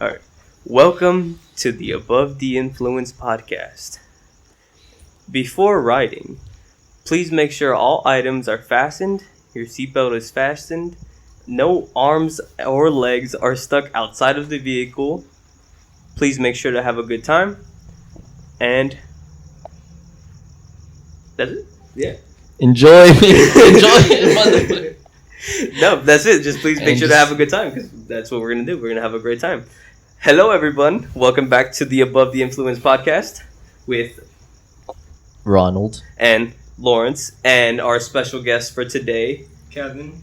All right. Welcome to the Above the Influence podcast. Before riding, please make sure all items are fastened, your seatbelt is fastened, no arms or legs are stuck outside of the vehicle. Please make sure to have a good time. And that's it? Yeah. Enjoy it, motherfucker. No, that's it. Just please make sure to have a good time because that's what we're going to do. We're going to have a great time. Hello, everyone. Welcome back to the Above the Influence podcast with Ronald and Lawrence and our special guest for today, Kevin.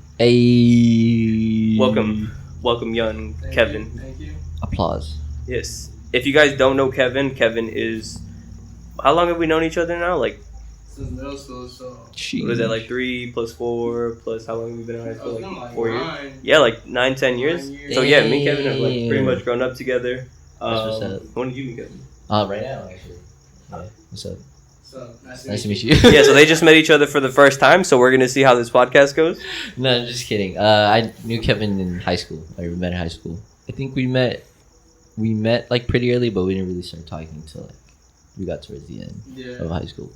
Welcome, young Kevin. Thank you. Applause. Yes. If you guys don't know Kevin is... How long have we known each other now? Like... Since middle school, so... What is that, like 3 plus 4 plus how long have we been in high school? Like 4 years? 9. Yeah, like 9-10 years. So yeah, me and Kevin have like pretty much grown up together. What's up? When did you meet Kevin? Right now, actually. Yeah. What's up? So, Nice to meet you. Yeah, so they just met each other for the first time, so we're going to see how this podcast goes. No, just kidding. I knew Kevin in high school. We met in high school. I think we met like pretty early, but we didn't really start talking until like we got towards the end of high school.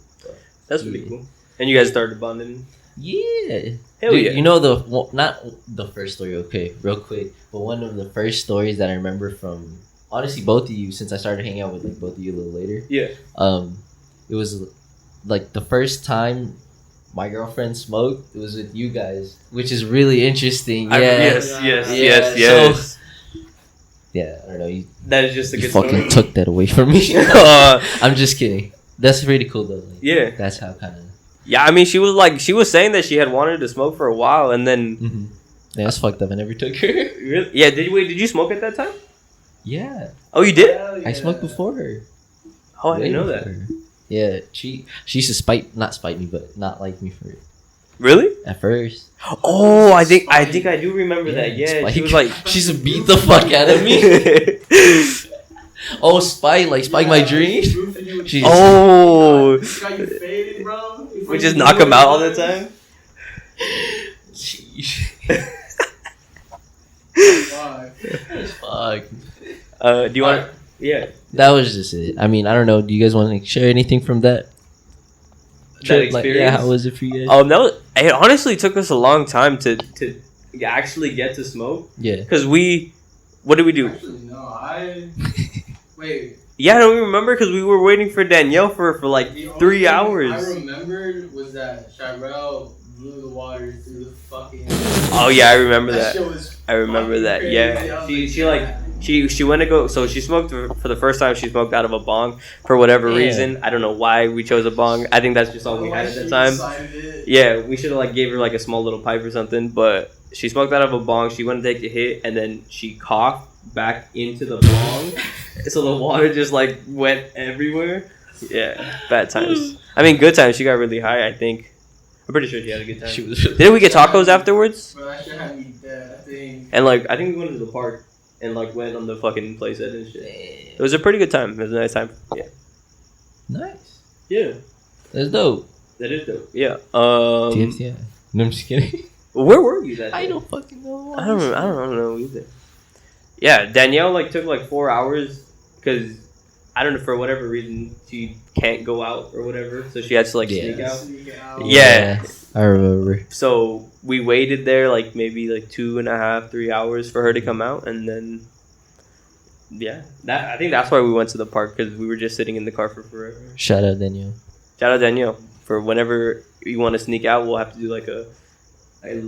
That's pretty cool. And you guys started bonding? Yeah. Hell Dude, yeah. you know not the first story, okay, real quick, but one of the first stories that I remember from honestly both of you, since I started hanging out with like both of you a little later. Yeah. It was like the first time my girlfriend smoked. It was with you guys, which is really interesting. Yeah. Yes. Yeah, I don't know. That is just a You good fucking story. took that away from me. I'm just kidding. That's pretty cool though. Like, Yeah. That's how kind of. Yeah, I mean, she was saying that she had wanted to smoke for a while, and then... Mm-hmm. Yeah, that's fucked up. I never took her. Really? Yeah, did you smoke at that time? Yeah. Oh, you did? Yeah. I smoked before her. Oh, I didn't know Way that. before her. Yeah, she used to not spite me, but not like me for it. Really? At first. Oh, I think I do remember that. Yeah, Spike. she was like... She used to beat the fuck out of me. Oh, spike my dream. She's Oh, Got you faded, bro. we just knock him out all the time. Fuck. Fuck. Do you want? Yeah. That was just it. I mean, I don't know. Do you guys want to share anything from that? That Like, experience? how was it for you guys? It honestly took us a long time to actually get to smoke. Yeah. Cause what did we do? Actually, no. Wait. Yeah, I don't remember because we were waiting for Danielle for like The only 3 thing hours. I remembered was that Shirelle blew the water through the fucking... Oh yeah, I remember that. shit was I remember that. fucking Yeah, crazy. I was she went to go. So she smoked for the first time. She smoked out of a bong for whatever Yeah. reason. I don't know why we chose a bong. I think that's just all we had at the time. Yeah, we should have like gave her like a small little pipe or something. But she smoked out of a bong. She went to take a hit, and then she coughed back into the bong, so the water just like went everywhere. Yeah, bad times. I mean, good times. She got really high. I think. I'm pretty sure she had a good time. She was. Didn't we get tacos afterwards? Bro, that shit had me dead, I think. And like, I think we went to the park and like went on the fucking playset and shit. It was a pretty good time. It was a nice time. Yeah. Nice. Yeah. That's dope. That is dope. Yeah. Yeah. No, I'm just kidding. Where were you that day? I don't fucking know. I don't know either. Yeah, Danielle like took like 4 hours because I don't know, for whatever reason she can't go out or whatever, so she had to like sneak out. Yeah. I remember. So we waited there like maybe like 2.5, 3 hours for her to come out, and then yeah, I think that's why we went to the park because we were just sitting in the car for forever. Shout out Daniel. Shout out Danielle for whenever you want to sneak out. We'll have to do like a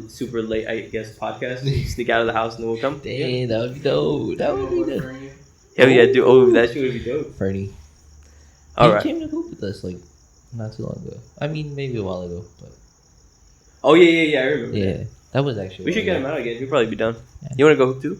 super late, I guess, podcast. Sneak out of the house and then we'll come. Dang, that would be dope. That would be dope. Hell yeah, dude. Oh, that shit would be dope. Fernie. All He right. came to hoop with us like not too long ago. I mean, maybe a while ago, but Oh yeah. I remember. yeah, That. that was actually. We should get him out again. He'll probably be down. Yeah. You want to go hoop too?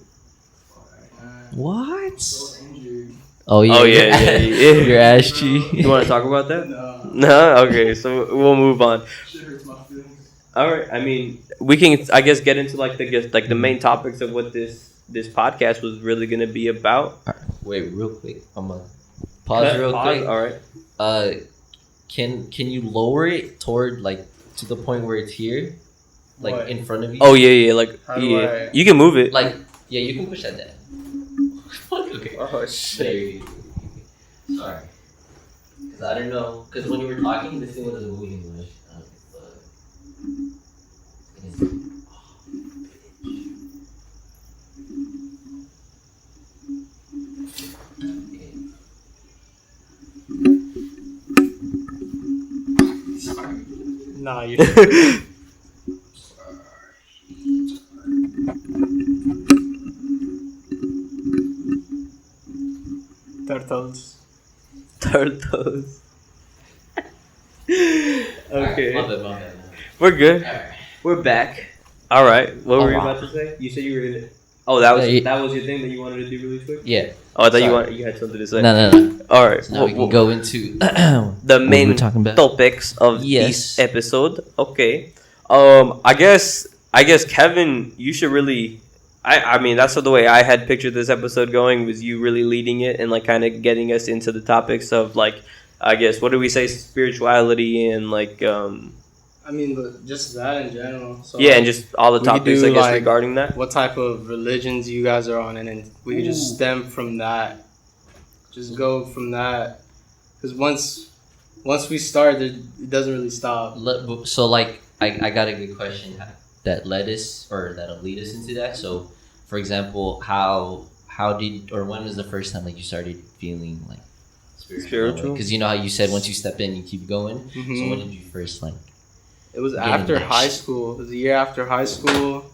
What? So injured. Oh yeah. Oh, yeah. Your ass cheek. You want to talk about that? No. No. Okay, so we'll move on. Shit hurts my feelings. All right. I mean, we can, I guess, get into like the main topics of what this podcast was really gonna be about. Wait, real quick. I'm gonna pause real quick. All right. Can you lower it toward like to the point where it's here, like What? in front of you? Oh yeah. Like How do yeah. I- You can move it. Like yeah, you can push that down. Okay. Oh shit. Sorry. Because I don't know. Because when you were talking, this thing wasn't moving much. I was like, Nah, you. Turtles. Turtles. Okay. My bad. We're good. Alright. We're back. All right. What were you Alright. about to say? You said you were gonna. Oh, that was Yeah, that was your thing that you wanted to do really quick. Yeah. Oh, I thought Sorry. you had something to say. No. All right. So now we can go into the what main we're talking about. topics of Yes. this episode. Okay. I guess Kevin, you should really. I mean, that's the way I had pictured this episode going, was you really leading it and like kind of getting us into the topics of like, I guess, what do we say, spirituality and like I mean, but just that in general. So yeah, and just all the we could topics do, I guess like, regarding that. what type of religions you guys are on, and then we could just stem from that. Just go from that, because once we start, it doesn't really stop. So like I got a good question that led us or that'll lead us into that. So for example, how did or when was the first time like you started feeling like Spiritual? Because you know how you said once you step in you keep going. Mhm. So when did you first like? It was Getting after that high shit. school. It was a year after high school.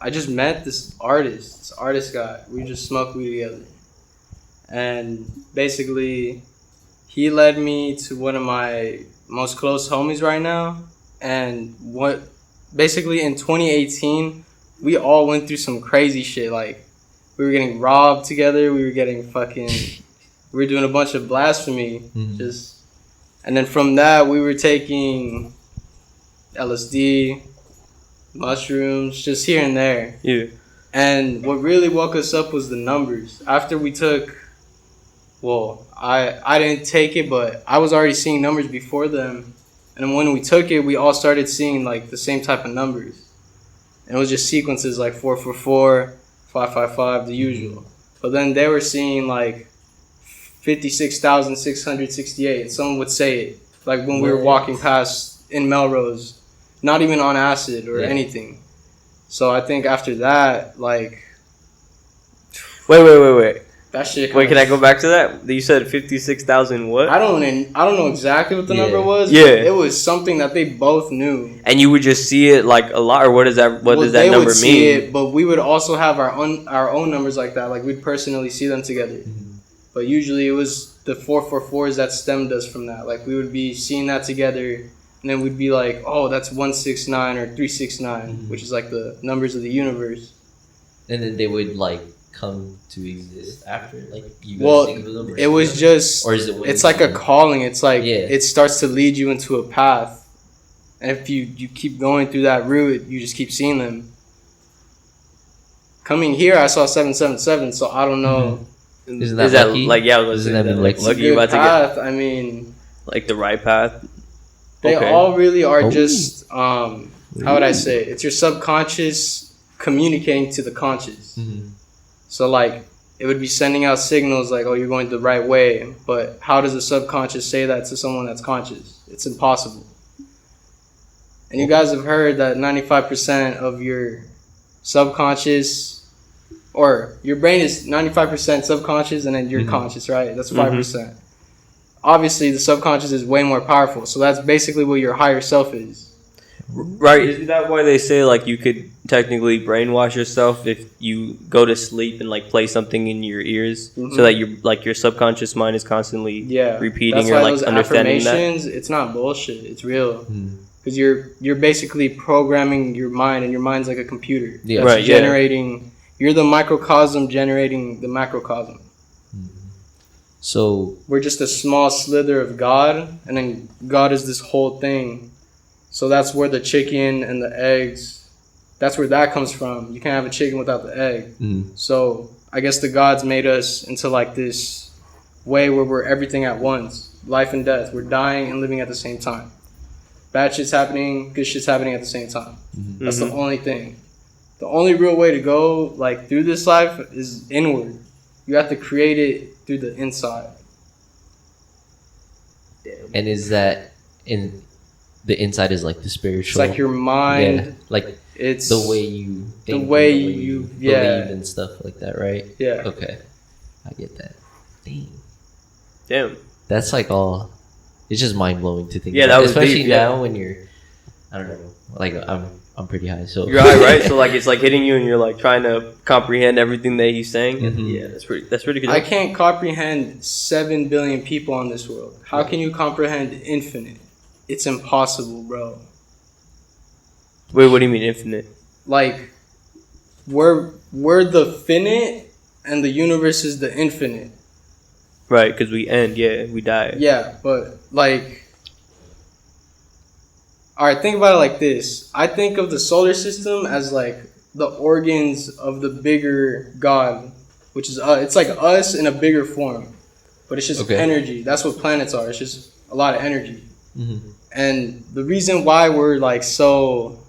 I just met this artist guy. We just smoked weed together. And basically, he led me to one of my most close homies right now. And basically in 2018, we all went through some crazy shit. Like, we were getting robbed together. We were getting we were doing a bunch of blasphemy. Mhm. And then from that, we were taking LSD, mushrooms, just here and there. Yeah. And what really woke us up was the numbers. After we took, I didn't take it, but I was already seeing numbers before them. And when we took it, we all started seeing like the same type of numbers. And it was just sequences like 444, 555, the usual. But then they were seeing like 56,668. Someone would say it like when we were walking past in Melrose, not even on acid or anything. So I think after that, like, Wait. that shit. Wait, can I go back to that? You said 56,000 what? I don't know exactly what the number was. Yeah. But it was something that they both knew. And you would just see it like a lot, or what does that? What does that They number would see mean? it, but we would also have our own numbers like that. Like we'd personally see them together. But usually it was the 444s that stemmed us from that. Like we would be seeing that together, and then we'd be like, oh, that's 169 or 369, which is like the numbers of the universe. And then they would like come to exist after like you guys think of them. It was just, or is it? It's like a calling. It's like Yeah. it starts to lead you into a path, and if you keep going through that route, you just keep seeing them. Coming here, I saw 777, so I don't know. Isn't that Is that lucky? like, yeah, was Isn't it that like lucky? It's a lucky you good about to get path. I mean, like the right path? they Okay. all really are Oh. just how would I say it? It's your subconscious communicating to the conscious. So like it would be sending out signals like, oh, you're going the right way, but how does the subconscious say that to someone that's conscious? It's impossible. And you guys have heard that 95% of your subconscious, or your brain is 95% subconscious and then you're conscious, right? That's 5%. Obviously, the subconscious is way more powerful. So that's basically what your higher self is. Right. Isn't that why they say like you could technically brainwash yourself if you go to sleep and like play something in your ears, so that your subconscious mind is constantly repeating that's or why like those understanding that. affirmations, it's not bullshit. It's real. Because you're basically programming your mind, and your mind's like a computer. Yeah. That's Right, yeah. generating. You're the microcosm generating the macrocosm. So We're just a small slither of God, and then God is this whole thing. So that's where the chicken and the eggs, that's where that comes from. You can't have a chicken without the egg. So I guess the gods made us into like this way where we're everything at once. Life and death. We're dying and living at the same time. Bad shit's happening, good shit's happening at the same time. That's the only thing. The only real way to go like through this life is inward. you have to create it through the inside. And is that in the inside is like the spiritual? It's like your mind. Yeah, like it's the way you think, the way you believe and stuff like that, right? Yeah. Okay, I get that. Damn. That's like all. It's just mind blowing to think. Yeah, about. that was especially deep, yeah. now when you're. I don't know. Like I'm pretty high, so You're high, right? So like it's like hitting you, and you're like trying to comprehend everything that he's saying. Mhm. Yeah, that's pretty good. I can't comprehend 7 billion people on this world. How can you comprehend infinite? It's impossible, bro. Wait, what do you mean infinite? Like, we're the finite, and the universe is the infinite. Right, because we end. Yeah, we die. Yeah, but like, all right, think about it like this. I think of the solar system as like the organs of the bigger God, which is it's like us in a bigger form, but it's just energy. That's what planets are. It's just a lot of energy. Mm-hmm. And the reason why we're like so,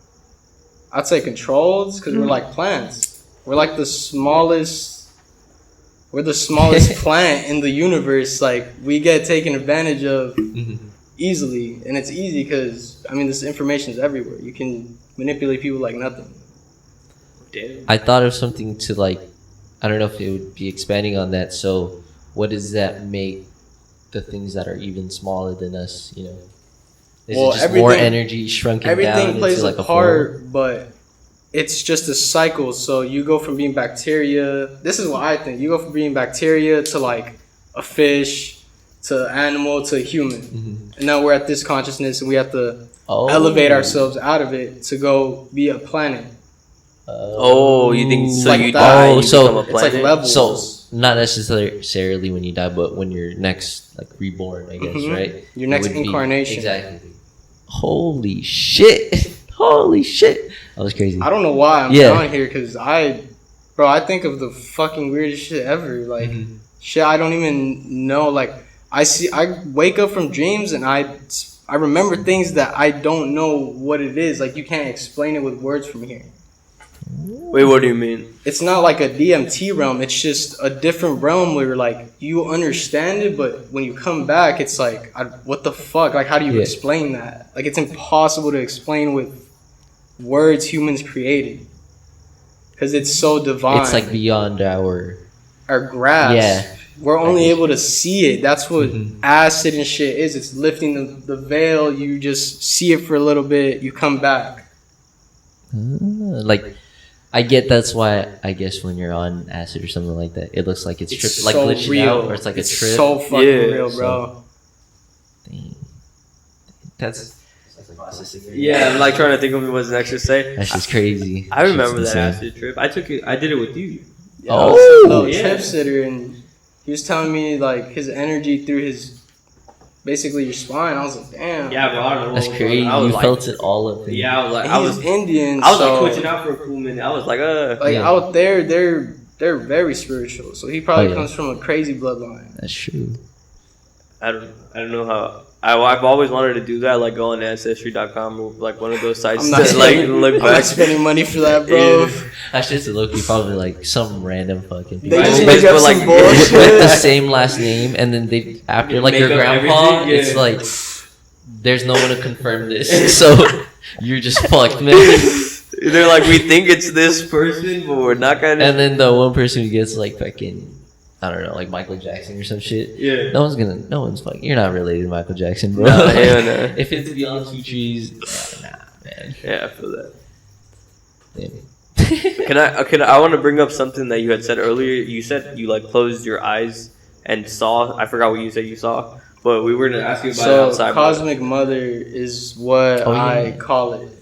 I'd say controlled, is because we're like plants. We're like the smallest. We're the smallest plant in the universe. Like, we get taken advantage of easily, and it's easy because I mean this information is everywhere. You can manipulate people like nothing. Damn. I thought of something to like. I don't know if it would be expanding on that. So, what does that make the things that are even smaller than us? You know, is it just more energy shrunken down? Everything plays into like a part, but it's just a cycle. So you go from being bacteria. This is what I think. You go from being bacteria to like a fish, to animal, to human. And now we're at this consciousness, and we have to elevate ourselves out of it to go be a planet. You think so? Like you that. die, you So become a it's like planet? levels. So not necessarily when you die, but when you're next like reborn, I guess, right? Your next It would be- incarnation. Exactly. Holy shit! Holy shit! That was crazy. I don't know why I'm on here, because I think of the fucking weirdest shit ever. Like, shit I don't even know. Like, I wake up from dreams, and I remember things that I don't know what it is. Like, you can't explain it with words from here. Wait, what do you mean? It's not like a DMT realm. It's just a different realm where, like, you understand it, but when you come back, it's like, what the fuck? Like, how do you explain that? Like, it's impossible to explain with words humans created, because it's so divine. It's like beyond our grasp. Yeah. We're only able to see it. That's what acid and shit is. It's lifting the veil. You just see it for a little bit. You come back. Like, I get that's why I guess when you're on acid or something like that, it looks like it's trip, like so glitching real. out, or it's like a trip. So fucking real, bro. Dang. That's Yeah, I'm like trying to think of what's next to say. that's just crazy. I remember Shit's that insane. acid trip. I took it. I did it with you. Yeah, Oh, a trip sitter, and he was telling me like his energy through his basically your spine. I was like, damn. Yeah, bro. I don't know. That's crazy. I was You like, felt it all up. Yeah, I was like, And I he's was Indian. like so, twitching out for a cool minute. I was like, Yeah. out there, they're very spiritual. So he probably Oh, yeah. comes from a crazy bloodline. That's true. I don't know how. I've always wanted to do that, like go on Ancestry.com or like one of those sites I'm not to like spending- look I'm back. not spending money for that, bro. Yeah. That's just low-key probably like some random fucking They people just Right, make but up like- some with the bullshit. same last name, and then they after like Make your up grandpa, everything, it's yeah. like there's no one to confirm this, so you're just fucked, man. They're like, we think it's this person, but we're not gonna. And then the one person who gets like fucking, I don't know, like Michael Jackson or some shit. Yeah. No one's fucking. You're not related to Michael Jackson, bro. Nah, hell no. If it's beyond two trees, nah, man. Yeah, I feel that. Damn. Can I want to bring up something that you had said earlier. You said you like closed your eyes and saw. I forgot what you said you saw, but we were gonna ask you about it So outside. cosmic mother is what I call it.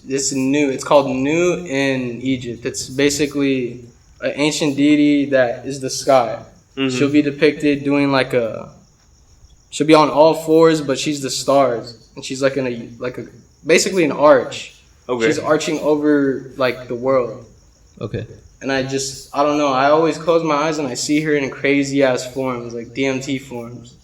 It's new. It's called Nu in Egypt. It's basically an ancient deity that is the sky. Mm-hmm. She'll be depicted doing she'll be on all fours, but she's the stars, and she's like basically an arch. Okay. She's arching over like the world. Okay. And I don't know. I always close my eyes and I see her in crazy ass forms, like DMT forms.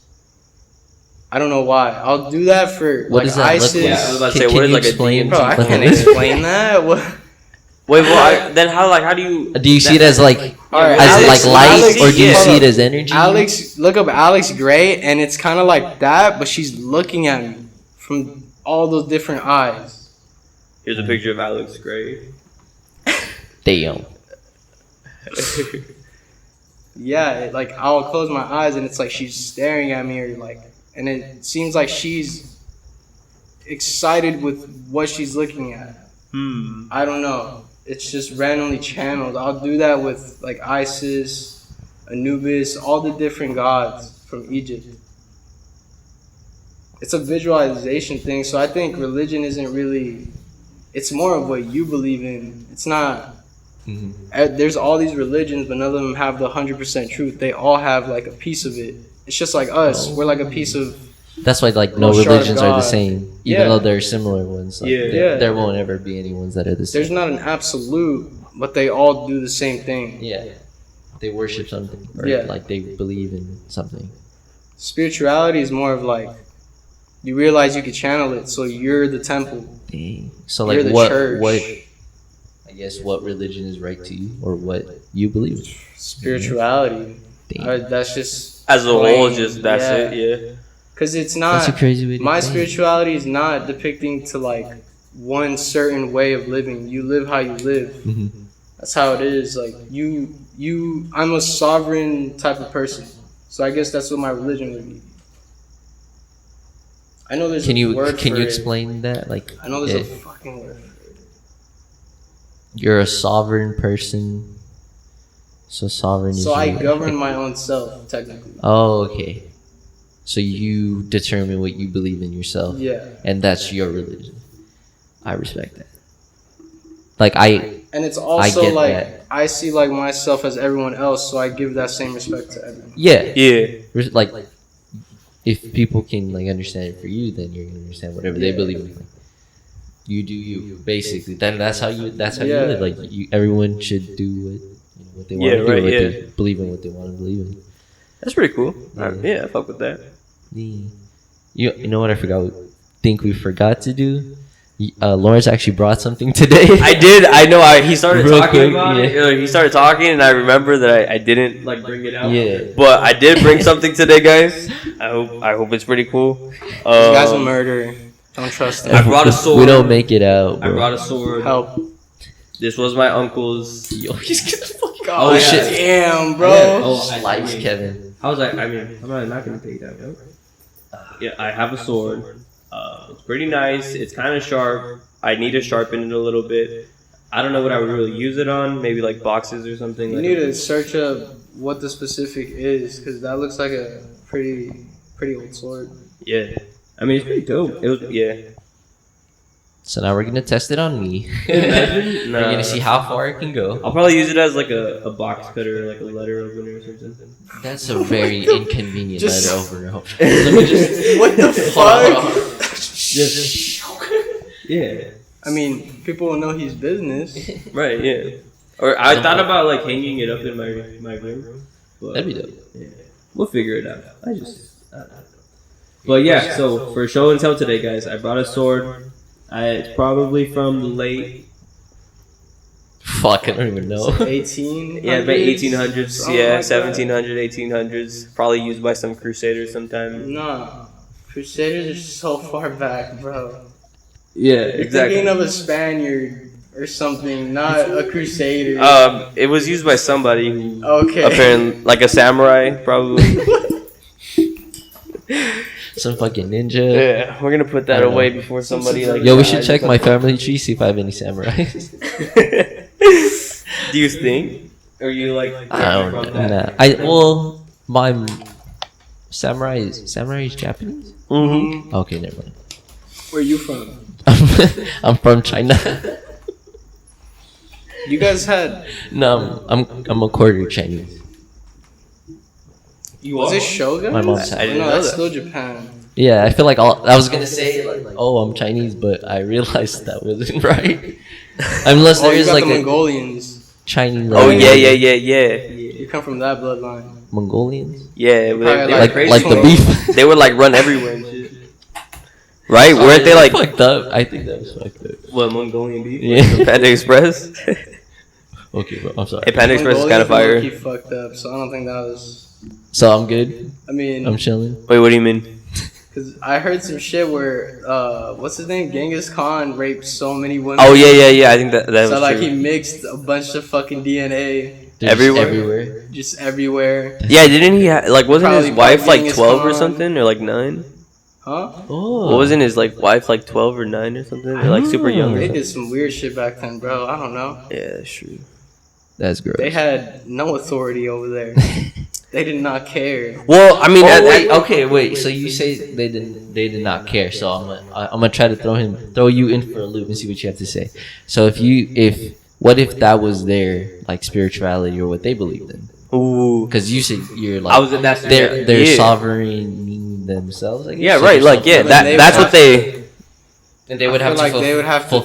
I don't know why. I'll do that for What like does that ISIS. look like? Yeah, I was about to say, Can what is you like a explain? DMT? Bro, I Look can't at this. explain that. What? Wait, well, then how do you? Do you see it as like All right, as Alex, like light, Alex, or do you hold see up. it as energy? Alex, look up Alex Gray, and it's kind of like that, but she's looking at me from all those different eyes. Here's a picture of Alex Gray. Damn. Yeah, like I'll close my eyes, and it's like she's staring at me, or like, and it seems like she's excited with what she's looking at. I don't know. It's just randomly channeled. I'll do that with like Isis, Anubis, all the different gods from Egypt. It's a visualization thing, so I think religion isn't really. It's more of what you believe in. It's not. There's all these religions, but none of them have the 100% truth. They all have like a piece of it. It's just like us. We're like a piece of. That's why like no religions are the same, even though there are similar ones. Like, Yeah. there won't ever be any ones that are the same. There's not an absolute, but they all do the same thing. Yeah, they worship something, or like they believe in something. Spirituality is more of like you realize you can channel it, so you're the temple. Dang. So You're like the what church. I guess what religion is right to you, or what you believe? Spirituality. Damn. That's just As a whole, plain, just that's it. Yeah. Because it's not. That's a crazy way to My think. spirituality is not depicting to like one certain way of living. You live how you live. That's how it is. Like I'm a sovereign type of person. So I guess that's what my religion would be. I know there's Can a word you for it. explain that? Like, I know there's a fucking word for it. you're a sovereign person. So sovereign is So I you. govern my own self, technically. Oh, okay. So you determine what you believe in yourself. Yeah. And that's your religion. I respect that. And it's also get like that. I see like myself as everyone else, so I give that same respect to everyone. Yeah. Yeah. Like, if people can like understand it for you, then you're gonna understand whatever they believe in. Like, you do you, basically. Then that's how you live. Like everyone should do what they want to do. They believe in what they want to believe in. That's pretty cool. Yeah. I fuck with that. You know what I think we forgot to do? Lawrence actually brought something today. I did. I know. He started Real talking quick, about it. yeah. He started talking, and I remember that I didn't like bring it out. Yeah. But I did bring something today, guys. I hope it's pretty cool. This guy's a murderer. Don't trust him. I brought a sword. We don't make it out, bro. I brought a sword. Help. This was my uncle's. Yo, he's gonna fucking Oh, shit. damn, bro. Slice, Kevin. I was like, I'm not gonna take that. Right? Yeah, I have a sword. It's pretty nice. It's kind of sharp. I need to sharpen it a little bit. I don't know what I would really use it on. Maybe like boxes or something. You need to search up what the specific is, because that looks like a pretty old sword. Yeah. I mean, it's pretty dope. It was, yeah. So now we're gonna test it on me. Imagine? We're gonna see how far it can go. I'll probably use it as like a box cutter, like a letter opener or something. That's a very inconvenient Just- letter opener. Let me just. What the fuck? Just, yeah. I mean, people will know he's business. Right, yeah. Or I thought about like hanging it up in my room. But, That'd be dope. Yeah. We'll figure it out. I don't know. But yeah, so for show and tell today, guys, I brought a sword. It's probably from the late. Fuck, I don't even know. 18. Yeah, about 1800s. Oh Yeah, my 1700s, 1800s. Probably used by some crusaders sometime. Nah. Crusaders are so far back, bro. Yeah, You're thinking of a Spaniard or something, not a crusader. It was used by somebody who Okay. apparently, like a samurai, probably. Some fucking ninja. Yeah, we're gonna put that I don't away know. before somebody like. Yo, we should check my family tree, see if I have any samurais. Do you think? Or you like? I don't know. Nah. My samurai is Japanese. Mm-hmm. Okay, never mind. Where you from? I'm from China. You guys had. No, I'm a quarter Chinese. Was it Shogun? My mom's I didn't No, know that's that. still Japan. Yeah, I feel like I was gonna say like, oh, I'm Chinese, but I realized that wasn't right. Unless there You is got like the a Mongolians. Chinese. Oh like, yeah. You come from that bloodline. Mongolians. Yeah, they Probably were Like crazy. the beef. They would like run everywhere and shit. Right? Weren't they like fucked up? I think that was fucked up. what Mongolian beef? Yeah. Panda Express. Okay, bro. I'm sorry. Hey, Panda Express is kind of fire. He fucked up, so I don't think that was. So I'm good. I mean, I'm chilling. Wait, what do you mean? Because I heard some shit where, what's his name? Genghis Khan raped so many women. Oh yeah. I think that was so like true. he mixed a bunch of fucking DNA. Everywhere. Just everywhere. Yeah, didn't he wasn't his Probably wife like Genghis 12 or Khan. something or like 9? Huh? Oh. Wasn't his like wife like 12 or 9 or something? Or like super young. Or They something? did some weird shit back then, bro. I don't know. Yeah, that's true. That's gross. They had no authority over there. They did not care. Well, I mean, wait. So you say they did not care. So I'm gonna try to throw you in for a loop and see what you have to say. So what if that was their like spirituality or what they believed in? Ooh. Because you said you're like they're sovereign themselves. I guess. Yeah, So right. they're Like yeah, sovereign. that's what they. And they would have to they would have to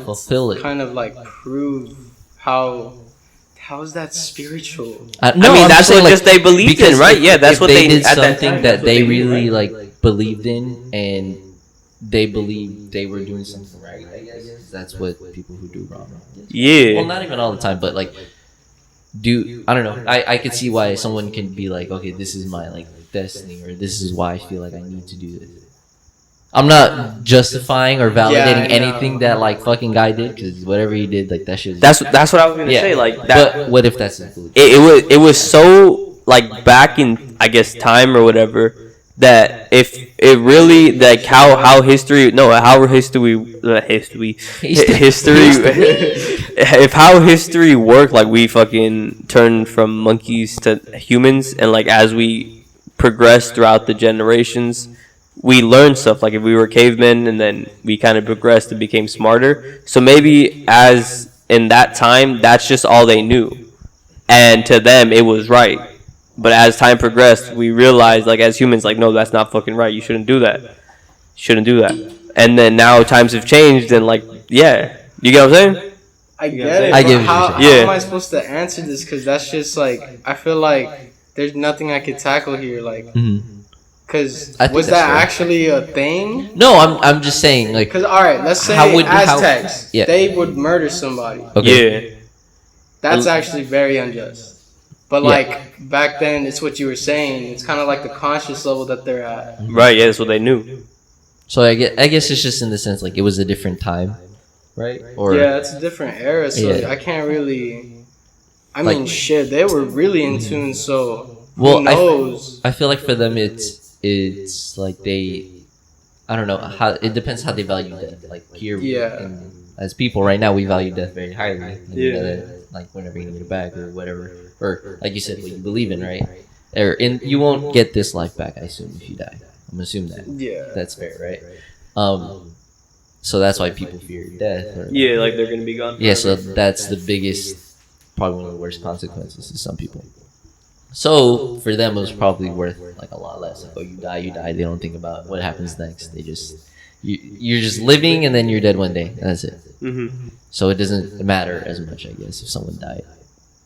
fulfill it. kind of like prove how is that spiritual? No, I mean, that's what just they believed in, right? Yeah, that's what they did at that something time, that that's what they they did, really right? like believed in, and they believed they were doing something right. I guess that's what people who do wrong. Yeah. Well, not even all the time, but like, I don't know. I could see why someone can be like, okay, this is my like destiny, or this is why I feel like I need to do this. I'm not justifying or validating anything that like fucking guy did, because whatever he did, like that shit. That's what I was gonna say. Like that. But what if that's his belief? It was so like back in I guess time or whatever that if it really like how history if how history worked, like we fucking turned from monkeys to humans, and like as we progressed throughout the generations, we learned stuff. Like if we were cavemen and then we kind of progressed and became smarter, so maybe as in that time that's just all they knew, and to them it was right. But as time progressed, we realized, like as humans, like no, that's not fucking right. You shouldn't do that. And then now times have changed, and like yeah, you get what I'm saying? I get it. I get what how you're saying. am I supposed to answer this? Because that's just like I feel like there's nothing I could tackle here. Like, because was that actually a thing? No, I'm just saying like. Because all right, let's say Aztecs, they would murder somebody. Okay. Yeah. That's actually very unjust. But like back then, it's what you were saying. It's kind of like the conscious level that they're at. Right. Yeah, that's what they knew. So I guess it's just in the sense like it was a different time, right? Or yeah, it's a different era, so I can't really. I mean, shit, they were really in tune. So who knows? I feel like for them, it's like I don't know how it depends how they value death. Like here, as people right now, we value death very highly. And you know that, like whenever you get it back or whatever, or like you said, what you believe in, right? You won't get this life back, I assume, if you die. I'm assuming that. Yeah, that's fair, right? So that's why people fear death. Like they're gonna be gone. Yeah, so that's the biggest, probably one of the worst consequences to some people. So for them, it was probably worth like a lot less. Like, oh, you die. They don't think about what happens next. They just you're just living, and then you're dead one day. And that's it. Mm-hmm. So it doesn't matter as much, I guess, if someone died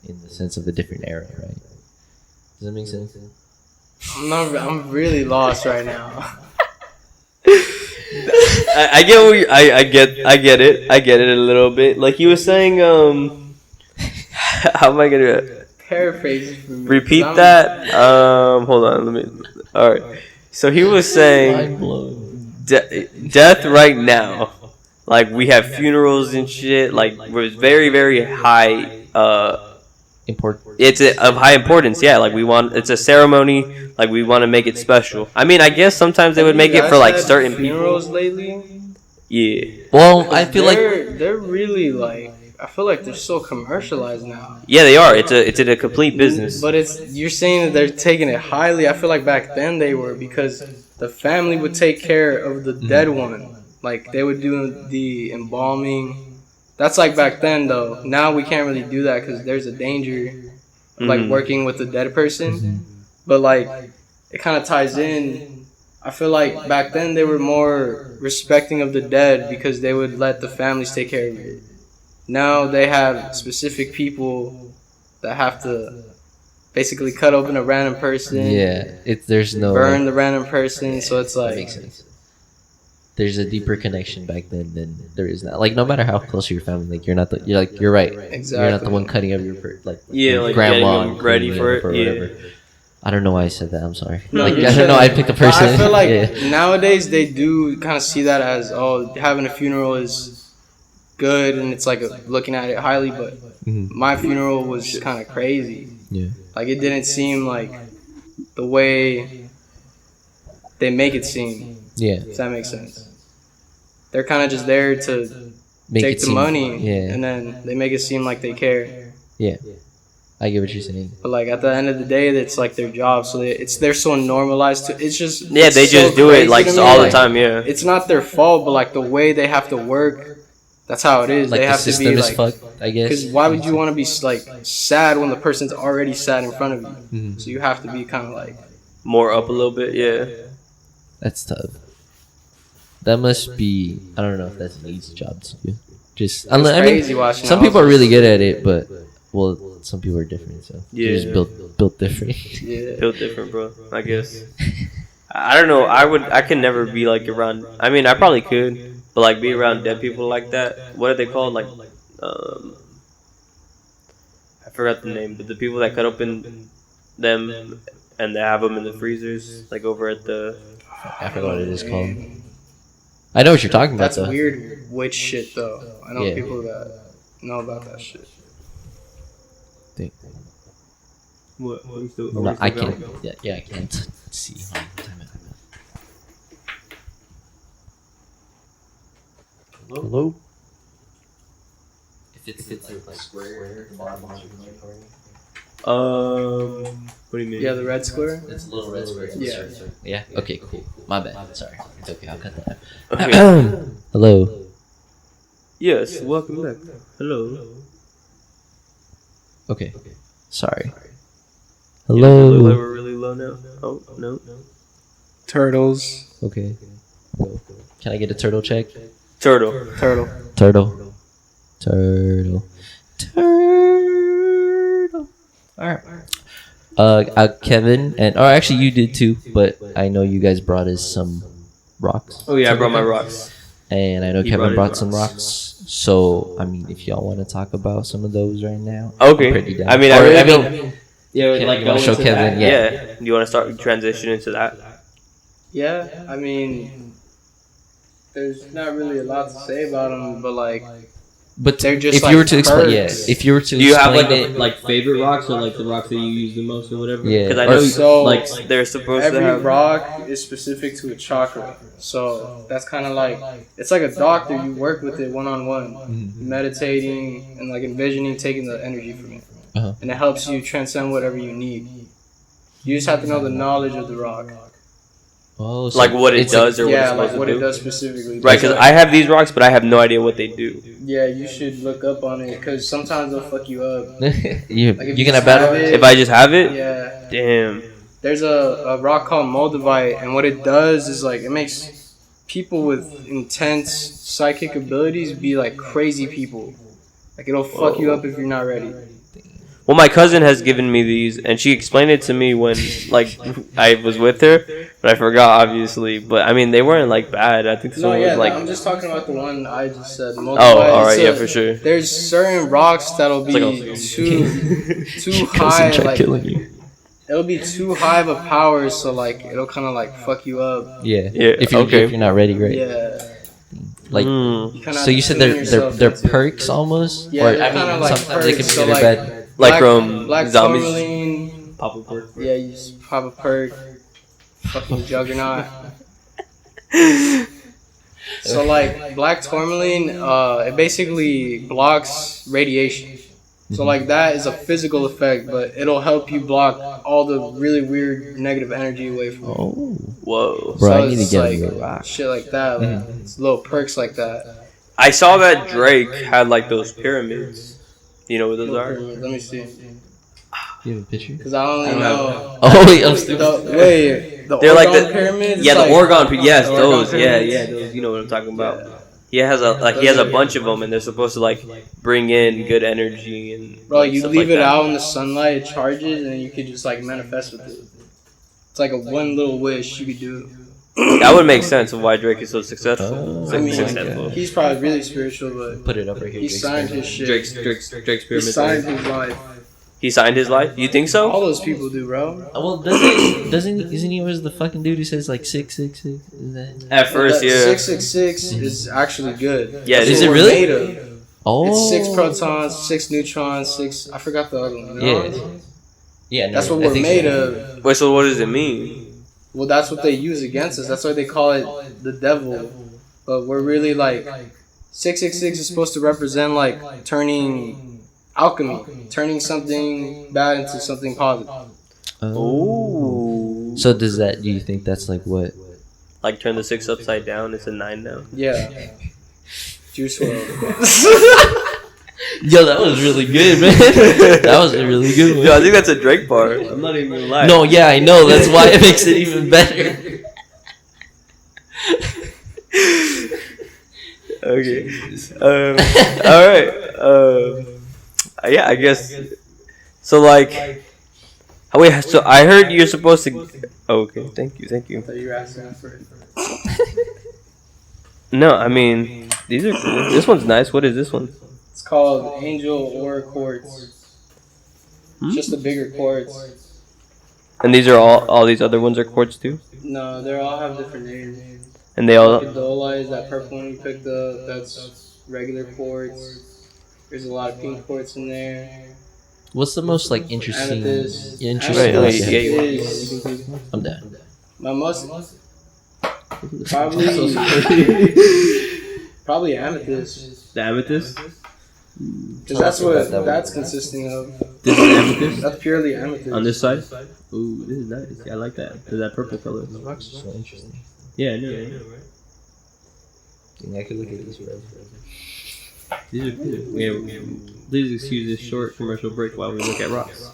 in the sense of a different era, right? Does that make sense? I'm really lost right now. I get what I get it. I get it a little bit. Like you were saying, how am I gonna paraphrase for me? Repeat that. Hold on. All right. So he was saying, death right now. Like we have funerals and shit. Like it was very very high. Important. It's of high importance. Yeah. Like it's a ceremony. Like we want to make it special. I mean, I guess sometimes they would make it for like certain funerals people. lately. Yeah. Well, I feel like they're really like. I feel like they're so commercialized now. Yeah, they are. It's a complete business. But you're saying that they're taking it highly. I feel like back then they were, because the family would take care of the dead one. Like they would do the embalming. That's like back then though. Now we can't really do that because there's a danger of like working with a dead person. But like it kind of ties in. I feel like back then they were more respecting of the dead because they would let the families take care of it. Now they have specific people that have to basically cut open a random person. Yeah, there's no burn the random person. So it's like that makes sense. there's a deeper connection back then than there is now. Like no matter how close to your family, like you're not the, you're right. Exactly. You're not the one cutting up your like grandma getting them ready for it. Or whatever. I don't know why I said that. I'm sorry. No, like I don't know. I picked a person. I feel like nowadays they do kind of see that as having a funeral is good and it's like looking at it highly, but my funeral was kind of crazy. Yeah. Like it didn't seem like the way they make it seem. Yeah. If that makes sense. They're kind of just there to take the money, and then they make it seem like they care. Yeah, I get what you're saying. But like at the end of the day, it's like their job, so they're so normalized to. It's just they just so do it like all the like, time. Yeah, it's not their fault, but like the way they have to work, that's how it is. Like they the have system to be is like, fucked, I guess. because why would you want to be like sad when the person's already sad in front of you? So you have to be kind of like more up a little bit. Yeah, that's tough. That must be. I don't know if that's an easy job to do. Just I mean, some people are really good at it, but some people are different. So they're just built different. Yeah, built different, bro. I guess. I don't know. I could never be like around. I mean, I probably could, but like be around dead people like that. What are they called? Like, I forgot the name, but the people that cut open them and they have them in the freezers, like over at the. I forgot what it is called. I know what you're talking about. That's though. weird witch shit, though. I know people that know about that shit. What? No, I can't. Yeah, I can't see. Hello. If it's like square, what do you mean? Yeah, the red square. It's a little red square. Yeah. Yeah. Okay. Cool. My bad. Sorry. It's okay. I'll cut that. Okay. Hello. Yes. Welcome back. Hello. Okay. Sorry. Yeah, Hello. we're really low now. Oh no. Turtles. Okay. Can I get a turtle check? Turtle. All right. Kevin actually you did too, but I know you guys brought us some rocks. Oh yeah, I brought my rocks. And I know He Kevin brought brought his some rocks. So I mean, if y'all want to talk about some of those right now, Okay. I'm pretty down. I mean, yeah, like you want to show Kevin? Yeah. You want to start transition into that? Yeah, I mean, there's not really a lot to say about them, but like, But they're just if like you were to explain, perks. if you were to, Do you have like explain it, favorite rocks or like the rocks that you use the most or whatever? Yeah. Because I know So, like they're supposed to every have. rock is specific to a chakra. So that's kind of like, it's like a doctor. You work with it one-on-one, meditating and like envisioning, taking the energy from it. And it helps you transcend whatever you need. You just have to know the knowledge of the rock. Oh, so Like what it does or what it's Yeah, supposed like what to it do. does specifically. Right, because I have these rocks, but I have no idea what they do. Yeah, you should look up on it because sometimes they'll fuck you up. you Like if you can have just battle. have it- If I just have it, Yeah. damn. There's a rock called moldavite, and what it does is like it makes people with intense psychic abilities be like crazy people. Like it'll fuck you up if you're not ready. Well, my cousin has given me these, and she explained it to me when, like, I was with her, but I forgot, obviously. But, I mean, they weren't, like, bad. I think this No, one yeah, was, like... I'm just talking about the one I just said. Oh, alright, yeah, for sure. There's certain rocks that'll be too high, like, you. it'll be too high of a power, so, like, it'll kind of, like, fuck you up. Yeah. Yeah, If you're okay. if you're not ready, right? Yeah. Like. You kinda So you said tune they're yourself they're into it. perks almost. Yeah, or, they're I mean, kinda like sometimes they can perks, be so good or like- bad. Like from Black zombies. tourmaline. Pop a perk. Yeah, you just pop a perk. Fucking juggernaut. So like black tourmaline, it basically blocks radiation. So like that is a physical effect, but it'll help you block all the really weird negative energy away from you. Oh. Whoa. Bro, I So need to it's get like a rock. shit like that. Like, it's little perks like that. I saw that Drake had, like, those pyramids. You know what those are? Let me see. Do you have a picture? Because I only know. Oh wait, I'm stupid. The They're like orgone the pyramids. yeah, the like, orgone. Yes, the those. orgone Yeah, pyramids. yeah, those. You know what I'm talking about. He has a bunch of them, and they're supposed to like bring in good energy and. Bro, you stuff leave like it that. out in the sunlight, it charges, and you could just like manifest with it. It's like a one little wish you could do. That would make sense of why Drake is so successful. I mean, Successful. he's probably really spiritual, but Put it up right here. he signed his shit. Drake's He pyramid. signed his life. He signed his life. You think so? All those people do, bro. Well, isn't he always the fucking dude who says like 666? Is that? At first, yeah. 666 is actually good. Yeah, That's is what it we're really? made of. Oh, It's 6 protons, 6 neutrons, 6. I forgot the other one. Yeah. Yeah, no, That's what I we're think made so. of. Wait, so what does it mean? Well, that's what they use against us. That's why they call it the devil. But we're really like 666 is supposed to represent like turning alchemy, turning something bad into something positive. Oh. So do you think that's like what? Like turn the 6 upside down. It's a 9 now. Yeah. Juice WRLD. Yo, that was really good, man. That was a really good one. Yo, I think that's a Drake bar. I'm not even gonna lie. No, yeah, I know. That's why it makes it even better. Okay. All right. Yeah, I guess. So like, wait. So I heard you're supposed to. Oh, okay. Thank you. I thought you were asking for it. No, I mean these are cool. This one's nice. What is this one? It's called Angel or Quartz. Just a bigger quartz. And these are all these other ones are quartz too. No, they all have different names. And they all. Dola is that purple one you picked up. That's regular quartz. There's a lot of pink quartz in there. What's the most like interesting? Amethyst. Interesting. Amethyst yeah, is I'm down. my most probably amethyst. The amethyst. Because that's what that's consisting of. This is amethyst That's purely amethyst. on this side. Ooh, this is nice. Yeah, I like that. There's that purple color. The rocks are so interesting. Yeah, I know. Right? I think I could look at these forever. These are good. Please excuse this short commercial break while we look at rocks.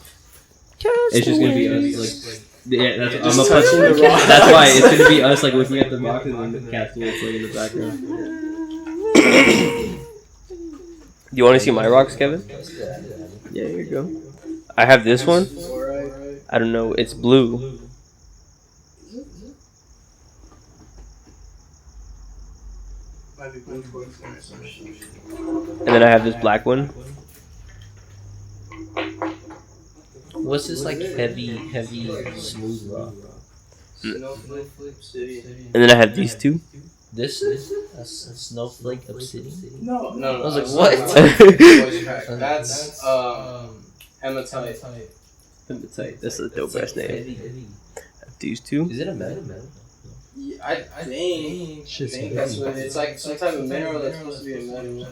It's just gonna be us, like, yeah. That's I'm Just a touching the rocks. That's why it's gonna be us, like, looking at the boxes and the castaways playing in the background. Do you want to see my rocks, Kevin? Yeah, here you go. I have this one. I don't know. It's blue. And then I have this black one. What's this like heavy, smooth rock? And then I have these two. This is a snowflake obsidian. No. I was like, what? That's hematite. That's a dope ass name. These two. Is it a metal? Yeah, I think that's what it's like. Some type of mineral that's supposed to be a metal.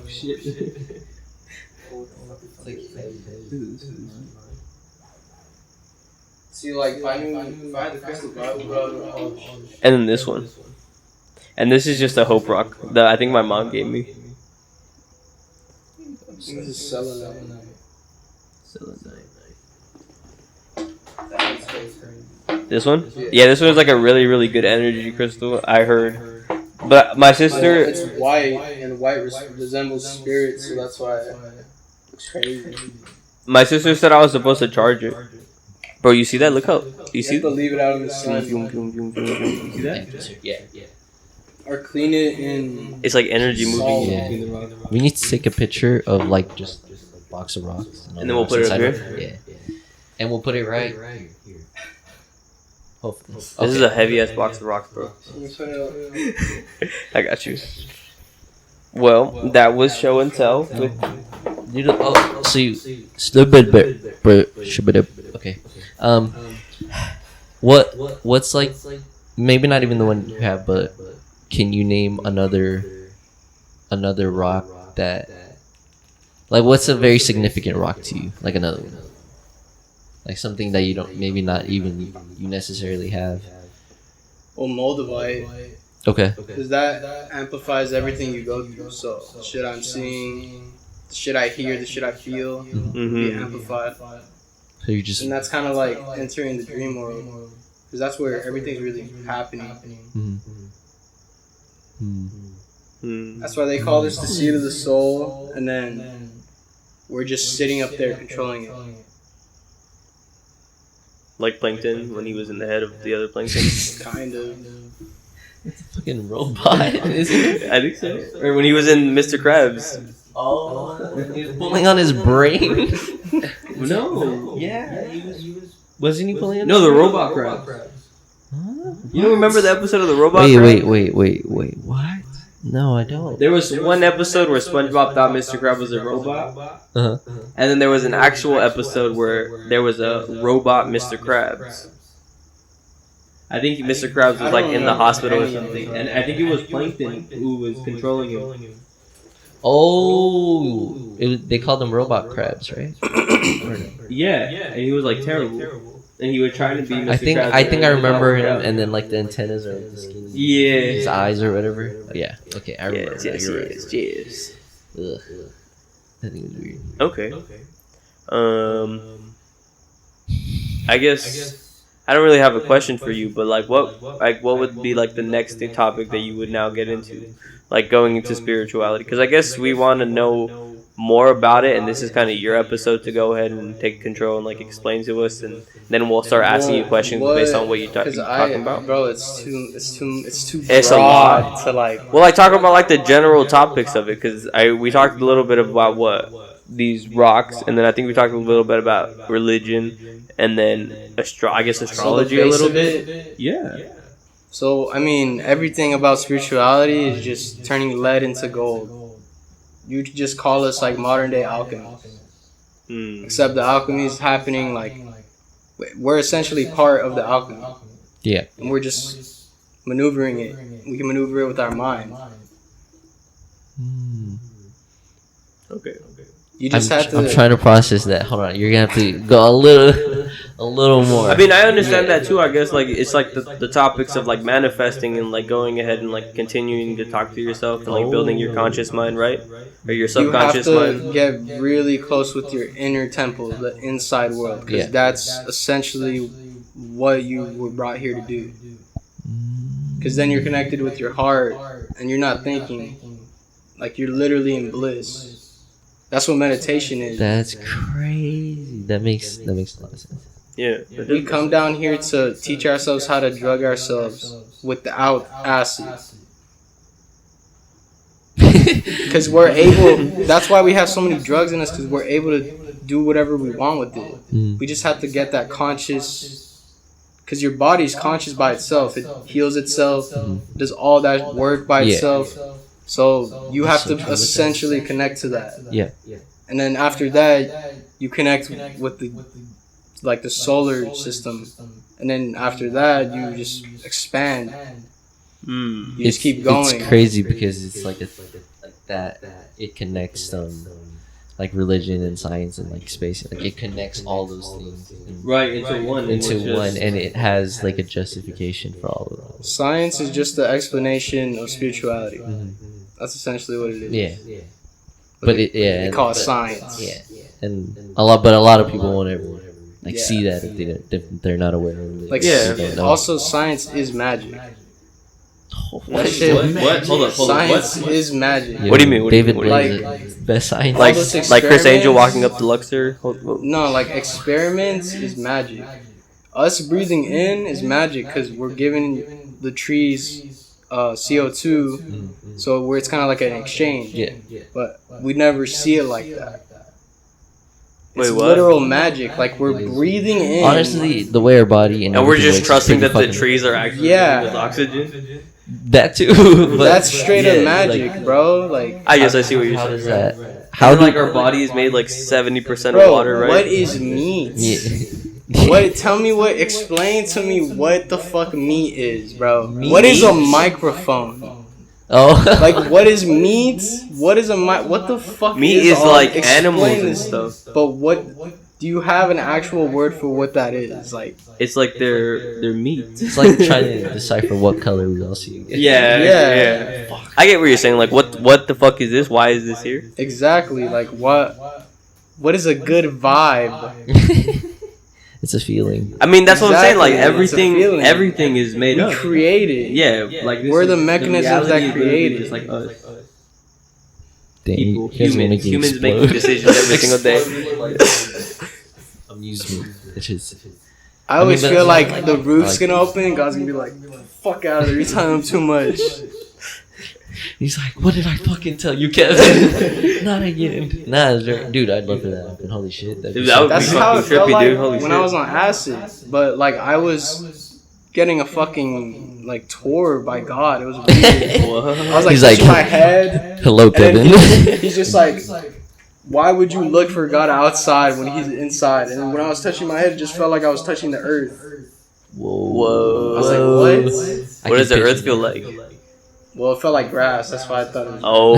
See, like if I had the crystal ball, bro. And then this one. And this is just a hope rock that I think my mom gave me. This is selenite. This one? Yeah, this one's like a really, really good energy crystal, I heard. But my sister. It's white, and white resembles spirit, so that's why it looks crazy. My sister said I was supposed to charge it. Bro, you see that? Look how. You see? You have to leave it out in the sun. You see that? Yeah. Or clean it in. It's like energy moving Yeah. between the rocks. We need to take a picture of like just a box of rocks. And then we'll put it up inside here? of Yeah. And we'll put it right here. Hopefully. This is a heavy ass box of rocks, bro. You put it up. I got you. Well, that was show and tell. With You know, so you okay. What's like maybe not even the one you have, but can you name another rock that like what's a very significant rock to you? Like another one. Like something that you don't maybe not even you necessarily have. Well, moldavite. Okay. Because that amplifies everything you go through. So the shit I'm seeing, the shit I hear, the shit I feel, be amplified. So you just And that's kind of like entering the dream world. Because that's where everything's really happening. That's why they call this the seat of the soul. And then we're just sitting up there controlling it. like Plankton when he was in the head of the other Plankton. Kind of. Fucking robot, isn't it? I think so. Or when he was in Mr. Krabs. Oh, he was pulling on his brain. No. Yeah, he was. Wasn't he pulling on? No, the robot crab. Huh? You don't remember the episode of the robot Wait, crab? wait. What? No, I don't. There was one episode where SpongeBob thought Mr. Krab was a robot. Uh-huh. And then there was an actual episode where there was a robot Mr. Krabs. I think Mr. Krabs was like in the hospital or something. And I think it was Plankton who was controlling him. Oh, they called them robot crabs, right? Yeah, and he was like terrible. And he would try to be Mr. Krabs. I think I remember him, and then like the antennas are like the skin. Yeah. His eyes or whatever. Yeah. Okay, I remember. Yes. Ugh. That thing was weird. Okay. I guess I don't really have a question for you, but what would be like the next topic that you would now get into, like going into spirituality? Because I guess we want to know more about it, and this is kind of your episode to go ahead and take control and like explain to us, and then we'll start asking you questions based on what you're talking about. Bro, it's too It's broad a lot to like. Well, I talk about like the general topics of it, because we talked a little bit about what these rocks, and then I think we talked a little bit about religion, and then astrology a little bit. Yeah. So I mean, everything about spirituality is just turning lead into gold. You could just call us like modern day alchemists. Except the alchemy is happening like we're essentially part of the alchemy. Yeah. And we're just maneuvering it. We can maneuver it with our mind. Okay. You just have to. I'm trying to process that. Hold on, you're gonna have to go a little more. I mean, I understand that too. I guess like it's like the topics of like manifesting and like going ahead and like continuing to talk to yourself and like building your conscious mind, right? Or your subconscious you have to mind. get really close with your inner temple, the inside world, because that's essentially what you were brought here to do. Because then you're connected with your heart, and you're not thinking, like you're literally in bliss. That's what meditation is. That's crazy. That makes a lot of sense. Yeah. We come down here to teach ourselves how to drug ourselves without acid. Because we're able, that's why we have so many drugs in us, because we're able to do whatever we want with it. We just have to get that conscious, because your body's conscious by itself. It heals itself, does all that work by itself. So you have to essentially connect to that. Yeah. And then after that, you connect with the solar system. And then after that, you just expand. You just keep going. It's crazy because it's like that. It connects like religion and science and like space. Like it connects all those things into one, and it has like a justification for all of them. Science is just the explanation of spirituality. That's essentially what it is. Yeah. But they call it science. Yeah. And a lot of people won't ever see that if they're not aware of it. Also, science is magic. What? Hold up. Science is magic. What do you mean? David like best science. Like Chris Angel walking up to Luxor? No, like experiments is magic. Us breathing in is magic because we're giving the trees CO2, so where it's kind of like an exchange. Yeah. But we never see it like that. It's Wait, what? literal magic. Like we're breathing in. Honestly, the way our body and we're just works trusting is that pretty the trees are actually with oxygen. That too. That's straight up magic, bro. Like I guess I see what you're how saying. does that? How like our body is made like 70% bro, of water, right? What is meat? What? Tell me what. Explain to me what the fuck meat is, bro. What is a microphone? Oh, like what is meat? What is a what the fuck? Meat is like animals and stuff. But what? Do you have an actual word for what that is? Like it's like their meat. It's like trying to decipher what color we all see. Yeah. I get what you're saying. Like what the fuck is this? Why is this here? Exactly. Like what is a good vibe? It's a feeling. I mean, that's what I'm saying. Like everything is made up. We created. Yeah, like we're the mechanisms that created. Just like us. People, humans make decisions every single day. Amuse me. I always feel like the roof's gonna open and God's gonna be like, fuck out of there, you're telling them too much. He's like, what did I fucking tell you, Kevin? Not again. Nah, dude, I'd love for that to happen. Holy shit. That's how it felt like when I was on acid. But like I was getting a fucking like tour by God. It was weird. I was like touching my head. Hello, Kevin. He's just like, why would you look for God outside when he's inside? And when I was touching my head, it just felt like I was touching the earth. Whoa. I was like, what? What does the earth feel like? Well, it felt like grass. That's why I thought it was. Oh.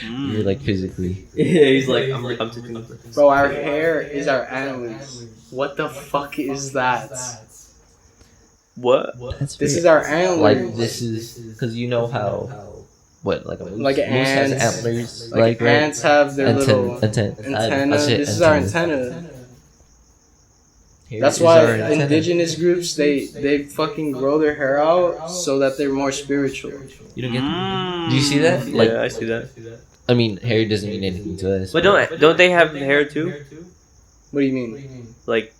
You're like physically. Yeah, he's like, I'm touching the earth. Bro, our hair is our antlers. What the fuck is that? What? This is our antlers. Like, this is... Because you know how... What, like a moose? Like an moose has ants. antlers? Like ants have their little antenna. This is our antenna. That's why indigenous groups, they fucking grow their hair out so that they're more spiritual. You don't get that? Do you see that? Like, yeah, I see that. I mean, hair doesn't mean anything to us. But don't they have hair too? What do you mean? Like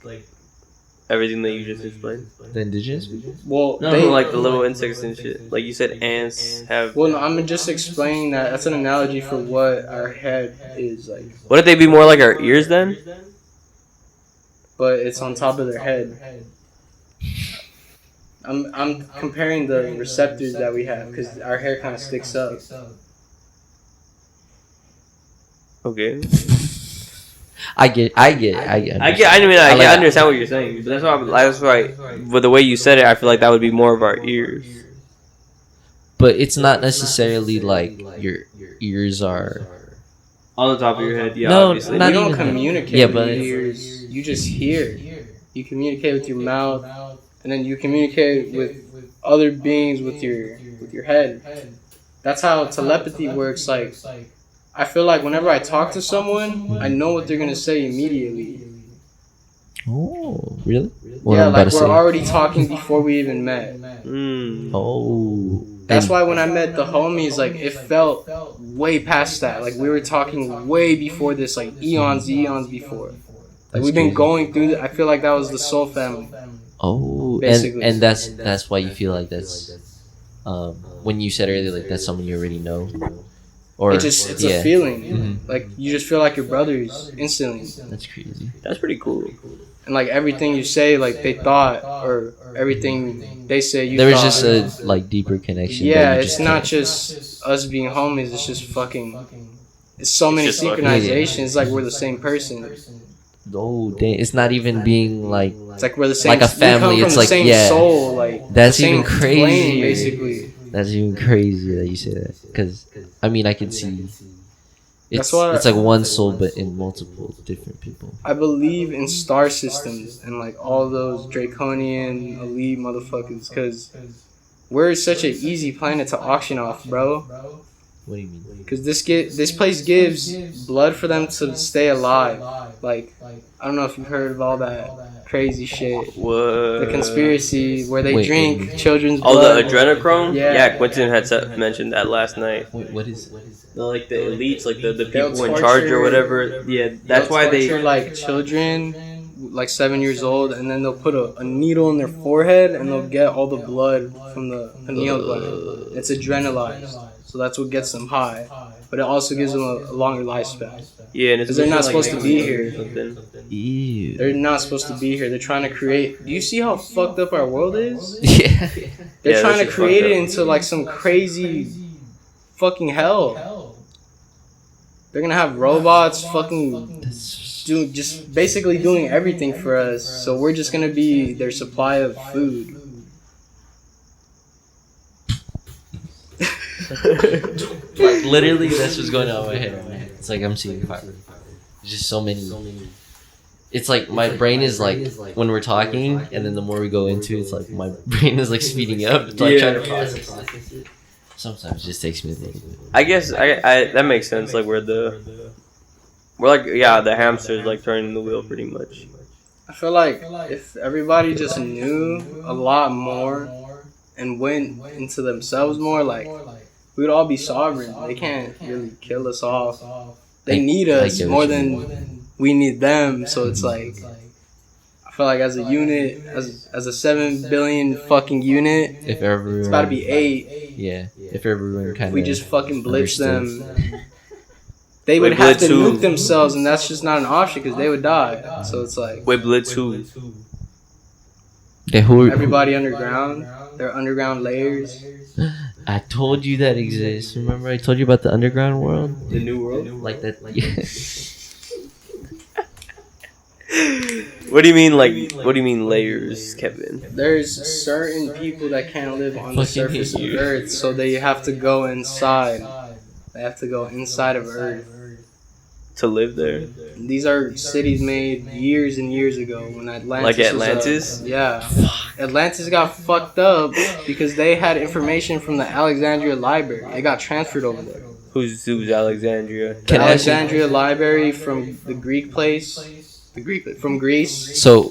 everything that you just explained? The indigenous people? Well, no, like the little insects and shit. Like you said, ants have... Well, no, I'm just explaining that. That's an analogy for what our head is like. Wouldn't they be more like our ears then? But it's on top of their head. I'm comparing the receptors that we have because our hair kind of sticks up. Okay. I get. I understand what you're saying, but that's why. With the way you said it, I feel like that would be more of our ears. But it's not necessarily like your ears are on the top of your head. Yeah, no, obviously. You don't communicate with your ears. You just hear. You communicate with your mouth, and then you communicate with other beings with your head. That's how telepathy works. Like, I feel like whenever I talk to someone, I know what they're gonna say immediately. Oh, really? Yeah, like we're already talking before we even met. Oh. That's why when I met the homies, like it felt way past that. Like we were talking way before this, like eons before. Like we've been going through. I feel like that was the soul family. Oh, basically. And that's why you feel like that's when you said earlier, like that's someone you already know. Or it's a feeling. Mm-hmm. Like you just feel like your brothers instantly. That's crazy. That's pretty cool. And like everything you say, like they thought, or everything they say, you. There was thought. just a like deeper connection. Yeah, it's not just us being homies. It's just fucking. It's so many synchronizations. It's like we're the same person. Oh, dang. It's not even being like. It's like we're the same. Like a family. We come from it's the like same soul. Like that's even crazy. Flame, basically. That's even crazy that you say that. Because I mean, I can see. It's like one soul, but in multiple different people. I believe in star systems and like all those draconian elite motherfuckers, because we're such an easy planet to auction off, bro. What do you mean? Because this place gives blood for them to stay alive. Like I don't know if you've heard of all that crazy shit. What? The conspiracy where they drink children's blood. Oh, the adrenochrome? Yeah, Quentin had mentioned that last night. Wait, what is like the elites, like the people in charge or whatever. Yeah, that's why they torture like children, like 7 years old, and then they'll put a needle in their forehead and they'll get all the blood from the pineal gland. It's adrenalized, so that's what gets them high, but it also gives them a longer lifespan. Yeah, because they're not supposed to be here. Ew. They're not supposed to be here. They're trying to create. Do you see how fucked up our world is? Yeah. They're trying to create it into like some crazy fucking hell. They're gonna have robots fucking just basically doing everything for us. So we're just gonna be their supply of food. Like literally, that's what's going on in my head right now. It's like I'm seeing fire. There's just so many. It's like my brain is like when we're talking, and then the more we go into it, it's like my brain is like speeding up. It's like trying to process it. Sometimes it just takes me a little bit. I guess I that makes sense. Like we're the hamsters like turning the wheel pretty much. I feel like if everybody just knew a lot more and went into themselves more, like we'd all be sovereign. They can't really kill us off. They need us more than we need them. So it's like I feel like as a unit, as a 7 billion fucking unit, if everyone, it's about to be 8. Yeah, if everyone kind of, we just fucking blitz understood. them. They would have to nuke themselves, and that's just not an option because they would die. So it's like, wait, blitz who? Everybody underground. They're underground layers. I told you that exists. Remember, I told you about the underground world, The new world. like that. What do you mean, like? What do you mean layers, Kevin? There's certain people that can't live on the Fucking surface of hate you. Earth, so they have to go inside. They have to go inside of Earth. To live there? These are cities made years and years ago when Atlantis. Like was Atlantis? yeah. Atlantis got fucked up because they had information from the Alexandria Library. It got transferred over there. Who's Can Alexandria? I ask you- Alexandria Library from the Greek place. From Greece. So,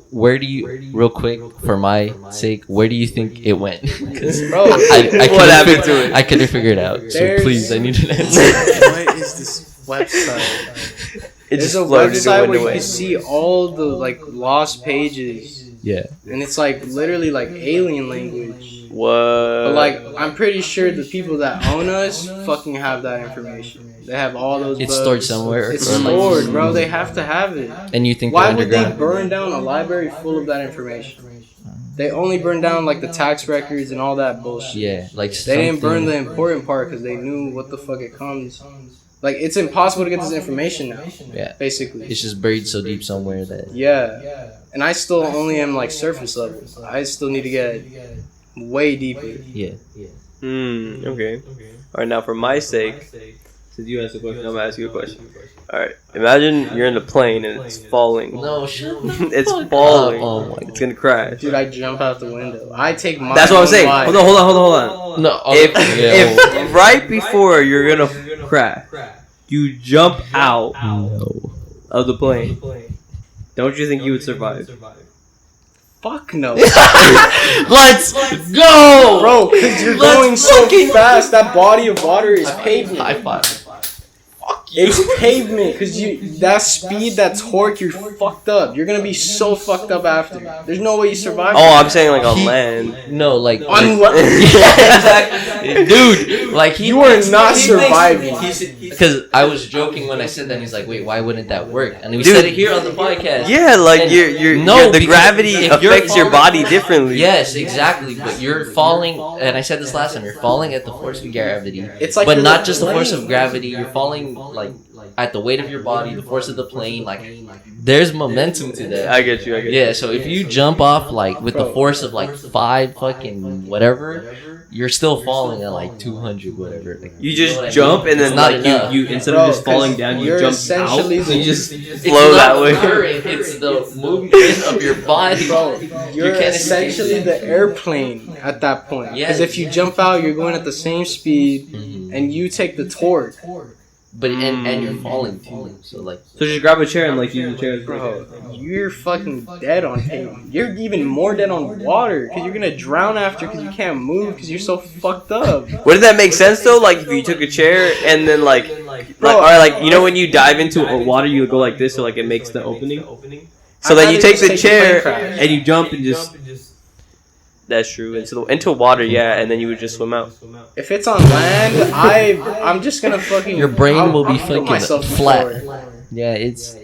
where do you, real quick, for my sake, where do you think it went? 'Cause Bro, I What happened to it? I couldn't figure it out. So There's- please, I need an answer. what is this website? It There's just a floated and website went where you away. can see all the like lost pages, Yeah. and it's like literally like alien language. What? But like, I'm pretty sure the people that own us fucking have that information. They have all those. It's books. stored somewhere. It's or, like- stored, bro. They have to have it. And you think Why they're would they underground? burn down a library full of that information? They only burn down like the tax records and all that bullshit. Yeah, like They didn't burn the something- important part because they knew what the fuck it comes. Like, it's impossible to get this information now. Yeah. Basically. It's just buried so deep somewhere that. Yeah. And I still only am like surface level. I still need to get way deeper. Yeah. Okay. Alright, now for my sake, since you asked the question, I'm gonna ask you a question. Alright, imagine you're in a plane and it's falling. No, shut It's falling. Oh my It's gonna crash. Dude, I jump out the window. I take my That's what I'm own saying. life. Hold on. No. If right before you're gonna crash, you jump out No. of the plane, don't you think you would survive? Fuck no. Let's go, Bro, because you're Let's going so fucking- fast, that body of water is pavement. High five. It's pavement, because that speed, that torque, you're fucked up. You're gonna be so fucked up after. There's no way you survive. Oh, I'm saying like on land. No, like. On what? Yeah, exactly. Dude, like he. You are not surviving. Because I was joking when I said that. And he's like, "Wait, why wouldn't that work?" And we Dude. said it here on the podcast. Yeah, like And the because gravity if you're affects your falling- body differently. Yes, exactly. But you're falling, and I said this last time. You're falling at the force of gravity, It's like but you're not just the force playing. of gravity. You're falling like at the weight of your body, the force of the plane. Like there's momentum to that. I get you. Yeah. So if you jump off like with the force of like 5 fucking whatever, you're still falling at like 200 whatever. Like, You know just what I mean? jump and It's then not like enough. you instead Bro, of just falling 'cause down, you you're jump out. essentially So you just It's flow not that way. current, it's the movement of your body. Bro, you're can't essentially the airplane at that point. Because if you jump out, you're going at the same speed, Mhm. and you take the torque. But and you're falling too. So like So just grab a chair and like use the chair. Bro, you're fucking dead on pavement. You're even more dead on water, because you're gonna drown after because you can't move because you're so fucked up. Wouldn't that make sense though? Like if you took a chair and then like or like you know when you dive into water you go like this so like it makes the opening. So then you take the chair and you jump and just. That's true. Into water, yeah, and then you would just swim out. If it's on land, I'm just gonna fucking. your brain will be I'll kill myself fucking flat. before. Yeah, it's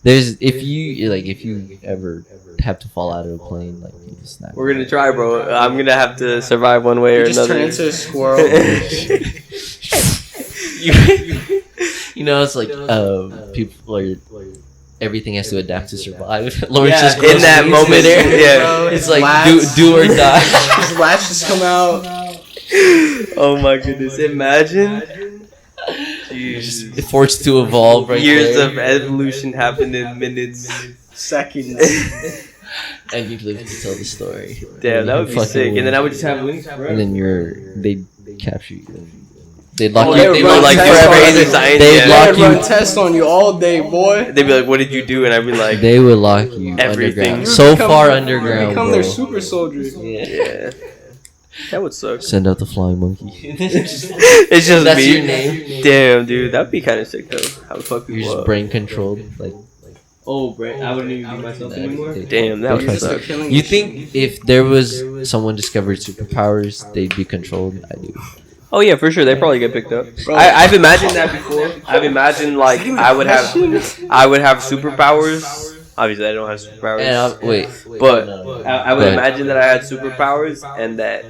there's if you ever have to fall out of a plane, like you just not. We're gonna try, bro. I'm gonna have to survive one way You or just another. turn into a squirrel. You know, it's like people are. Everything has to adapt to survive. Lawrence Yeah, just in goes that to moment, midair. yeah. It's like Lats. do or die. His latches come out. Oh my goodness! Imagine. Jeez. Forced to evolve right Years there. of evolution happened in minutes. Seconds. And you live to tell the story. Damn, that would be Fucking sick. win. And then I would just have wings. And then they'd capture you. They'd lock Oh, you. they would They'd run like tests on crazy you. science. They'd They'd lock I'd lock run you. tests on you all day, boy. They'd be like, "What did you do?" And I'd be like, They would lock you Everything. underground. You So become- far You underground, become bro. their super soldier. "Yeah, that would suck." Send out the flying monkey. It's just That's me. your name. Damn, dude, that'd be kind of sick though. How the fuck You're people just up? brain controlled. Like Oh, Brett, I wouldn't even be myself anymore. They- Damn, that they would just a suck. killing You machine. think if there was someone discovered superpowers, they'd be controlled? I do. Oh yeah, for sure. They probably get picked up. Bro. I've imagined that before. I've imagined like I would have superpowers. Obviously, I don't have superpowers. And wait, But no. I would Go ahead. imagine that I had superpowers and that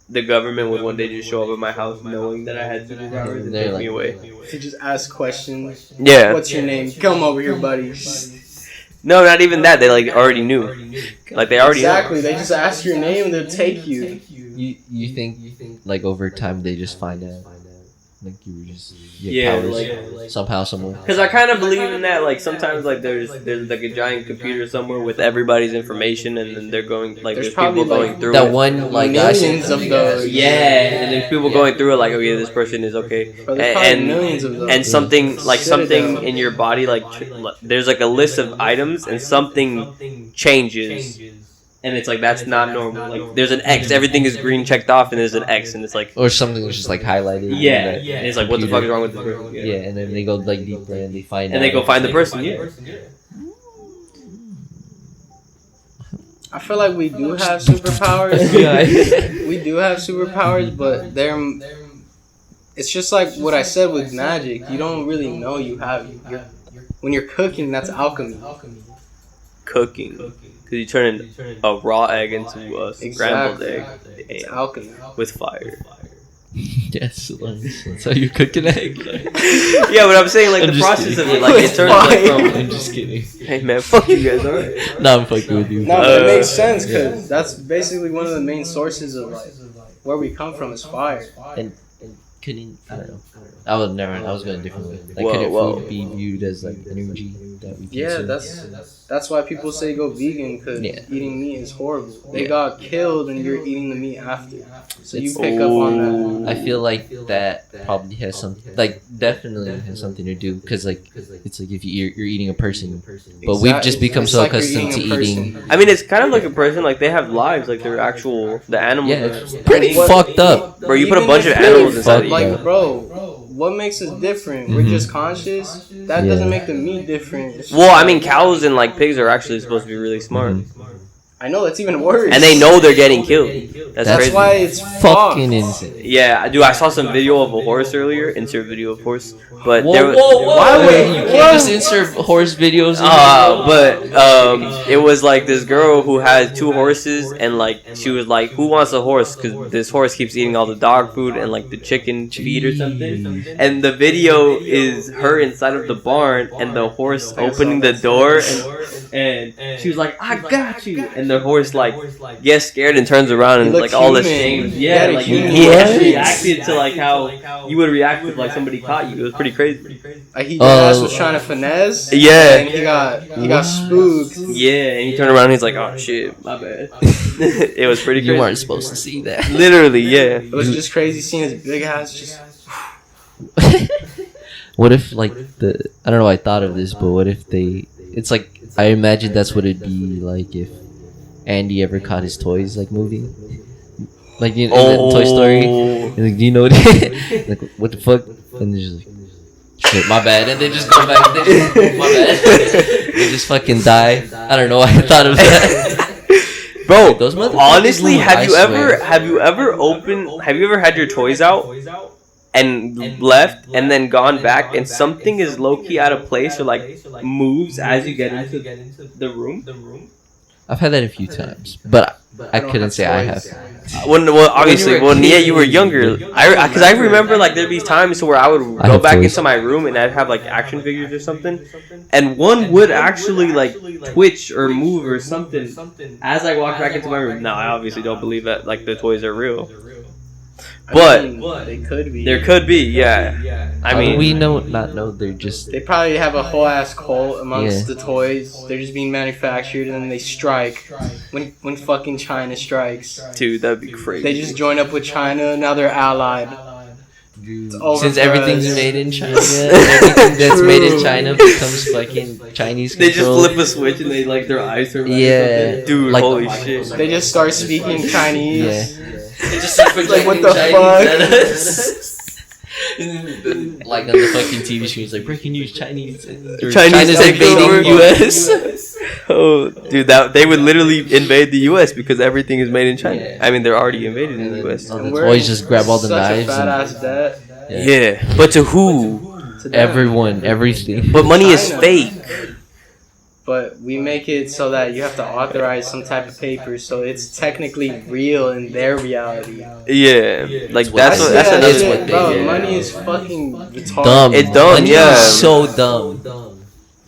the government would one day just show up at my house knowing that I had superpowers and They're take like- me away. To just ask questions. Yeah. What's your name? Come over here, buddy. No, not even that. They like already knew. Like they already Exactly. They just ask your name and they'll take you. You think like over time they just find out like you were just you Yeah, have powers like- somehow somewhere. Because I kind of believe in that. Like sometimes, like there's like a giant computer somewhere with everybody's information, and then they're going like There's there's people probably, going like, through That it. one like guy Millions said- of those. Yeah, and there's people going through it like, oh yeah, this person is okay, Bro, there's probably and millions of those. and something like something Citadel. in your body like there's like a list of items and something changes. And it's like that's not normal. Like there's an X, everything is green checked off, and there's an X, and it's like or something was just like highlighted. yeah, in the and it's like what the fuck is computer. wrong with this person? Yeah, and then they go like deeper and they find And out. they go find the person. Yeah. I feel like we do have superpowers. Yeah. We do have superpowers, but it's just like what I said with magic. You don't really know you have. When you're cooking, that's alchemy. Cooking, because you turn a raw egg into a scrambled Exactly. egg. It's Damn. alchemy. With fire. Yes, that's how you cook an egg. Yeah, but I'm saying like I'm the just process kidding. of it, like it turns like I'm from. just kidding. Hey man, fuck you guys, alright? No, I'm fucking with you. No, but it makes Uh, sense because that's basically one of the main sources of like where we come from is fire. And couldn't I don't know. I was going a different way. Like Whoa, couldn't whoa. food be viewed as like energy that we Yeah, consume? that's why people say go vegan because Yeah. eating meat is horrible. They got killed and you're eating the meat after, so you It's- pick up on that. I feel like that probably has some, like, definitely has something to do because, like, it's like if you're eating a person, but we've just Exactly. become It's so like you're accustomed to eating a person. eating. I mean, it's kind of like a person, like they have lives, like they're actual, the animals. Yeah, are- it's pretty What- fucked up. Bro, you put a Even bunch if of we're animals inside of you. Like, bro, what makes us different? We're Mhm. just conscious. That Yeah. doesn't make the meat different. It's Well, just I mean, like- cows and like pigs are actually supposed to be really smart, Mhm. I know that's even worse. and they know they're getting killed. That's That's crazy. why it's Fucking fucked. insane. Yeah, dude, I saw some video of a horse earlier. Insert video of horse, but Whoa, there was. Why would- You can't just insert horse videos in It was like this girl who had 2 horses, and like she was like, "Who wants a horse?" Because this horse keeps eating all the dog food and like the chicken feed or something. And the video is her inside of the barn, and the horse opening the door, and she was like, "I got you," and the horse like gets scared and turns around and He like looked all human. ashamed. He Yeah, had a like human he voice. reacted to like how you would react if like somebody caught you. It was pretty crazy. Like he just was trying to finesse. Yeah. And he got spooked. Yeah, and he turned around and he's like, "Oh shit, my bad." It was pretty crazy. You weren't supposed to see that. Literally, yeah. It was just crazy seeing his big ass just. What if like I don't know. I thought of this, but what if they? It's like I imagine that's what it'd be like if Andy ever caught his toys like moving, like in that Toy Story. And, like, do you know what? Like what the fuck? And they're just like, shit, my bad. And they just go back. They just, my bad. They just fucking die. I don't know. Why I thought of that. Bro, Those motherfuckers honestly, move, I swear. have you ever had your toys out and left and then gone back and something is low key out of place or like moves as you get into the room? I've had that a few times, but I couldn't say I have. Obviously, When you were a yeah, kid, you were younger. Because I remember like there'd be times where I would I go have back toys. into my room and I'd have like action figures or something, and one would actually like twitch or move or something as I walked back into my room. Now I obviously don't believe that like the toys are real, but They could be. there could be, yeah. I How do mean, we not know they're just They probably have a whole ass cult amongst Yeah. the toys. They're just being manufactured and then they strike when fucking China strikes. dude, that'd be crazy. They just join up with China. Now they're allied. over since for everything's us. made in China, everything that's made in China becomes fucking Chinese They just control. flip a switch and they like their eyes turn red or Yeah. something. Dude, Like- holy shit. They just start speaking Chinese. Yeah. They just start Like, what projecting the Chinese fuck? at us. like on the fucking TV screens, like breaking news: Chinese China's invading U.S. Oh, dude, that they would literally invade the U.S. because everything is made in China. Yeah. I mean, they're already invaded in the U.S. The toys just grab all the knives. Yeah, but to who? Everyone, everything. But money is fake. But we make it so that you have to authorize some type of paper, so it's technically real in their reality. Yeah, like that's another thing. Bro, yeah. money is fucking retarded. Dumb. It's dumb. Money Yeah, is so dumb.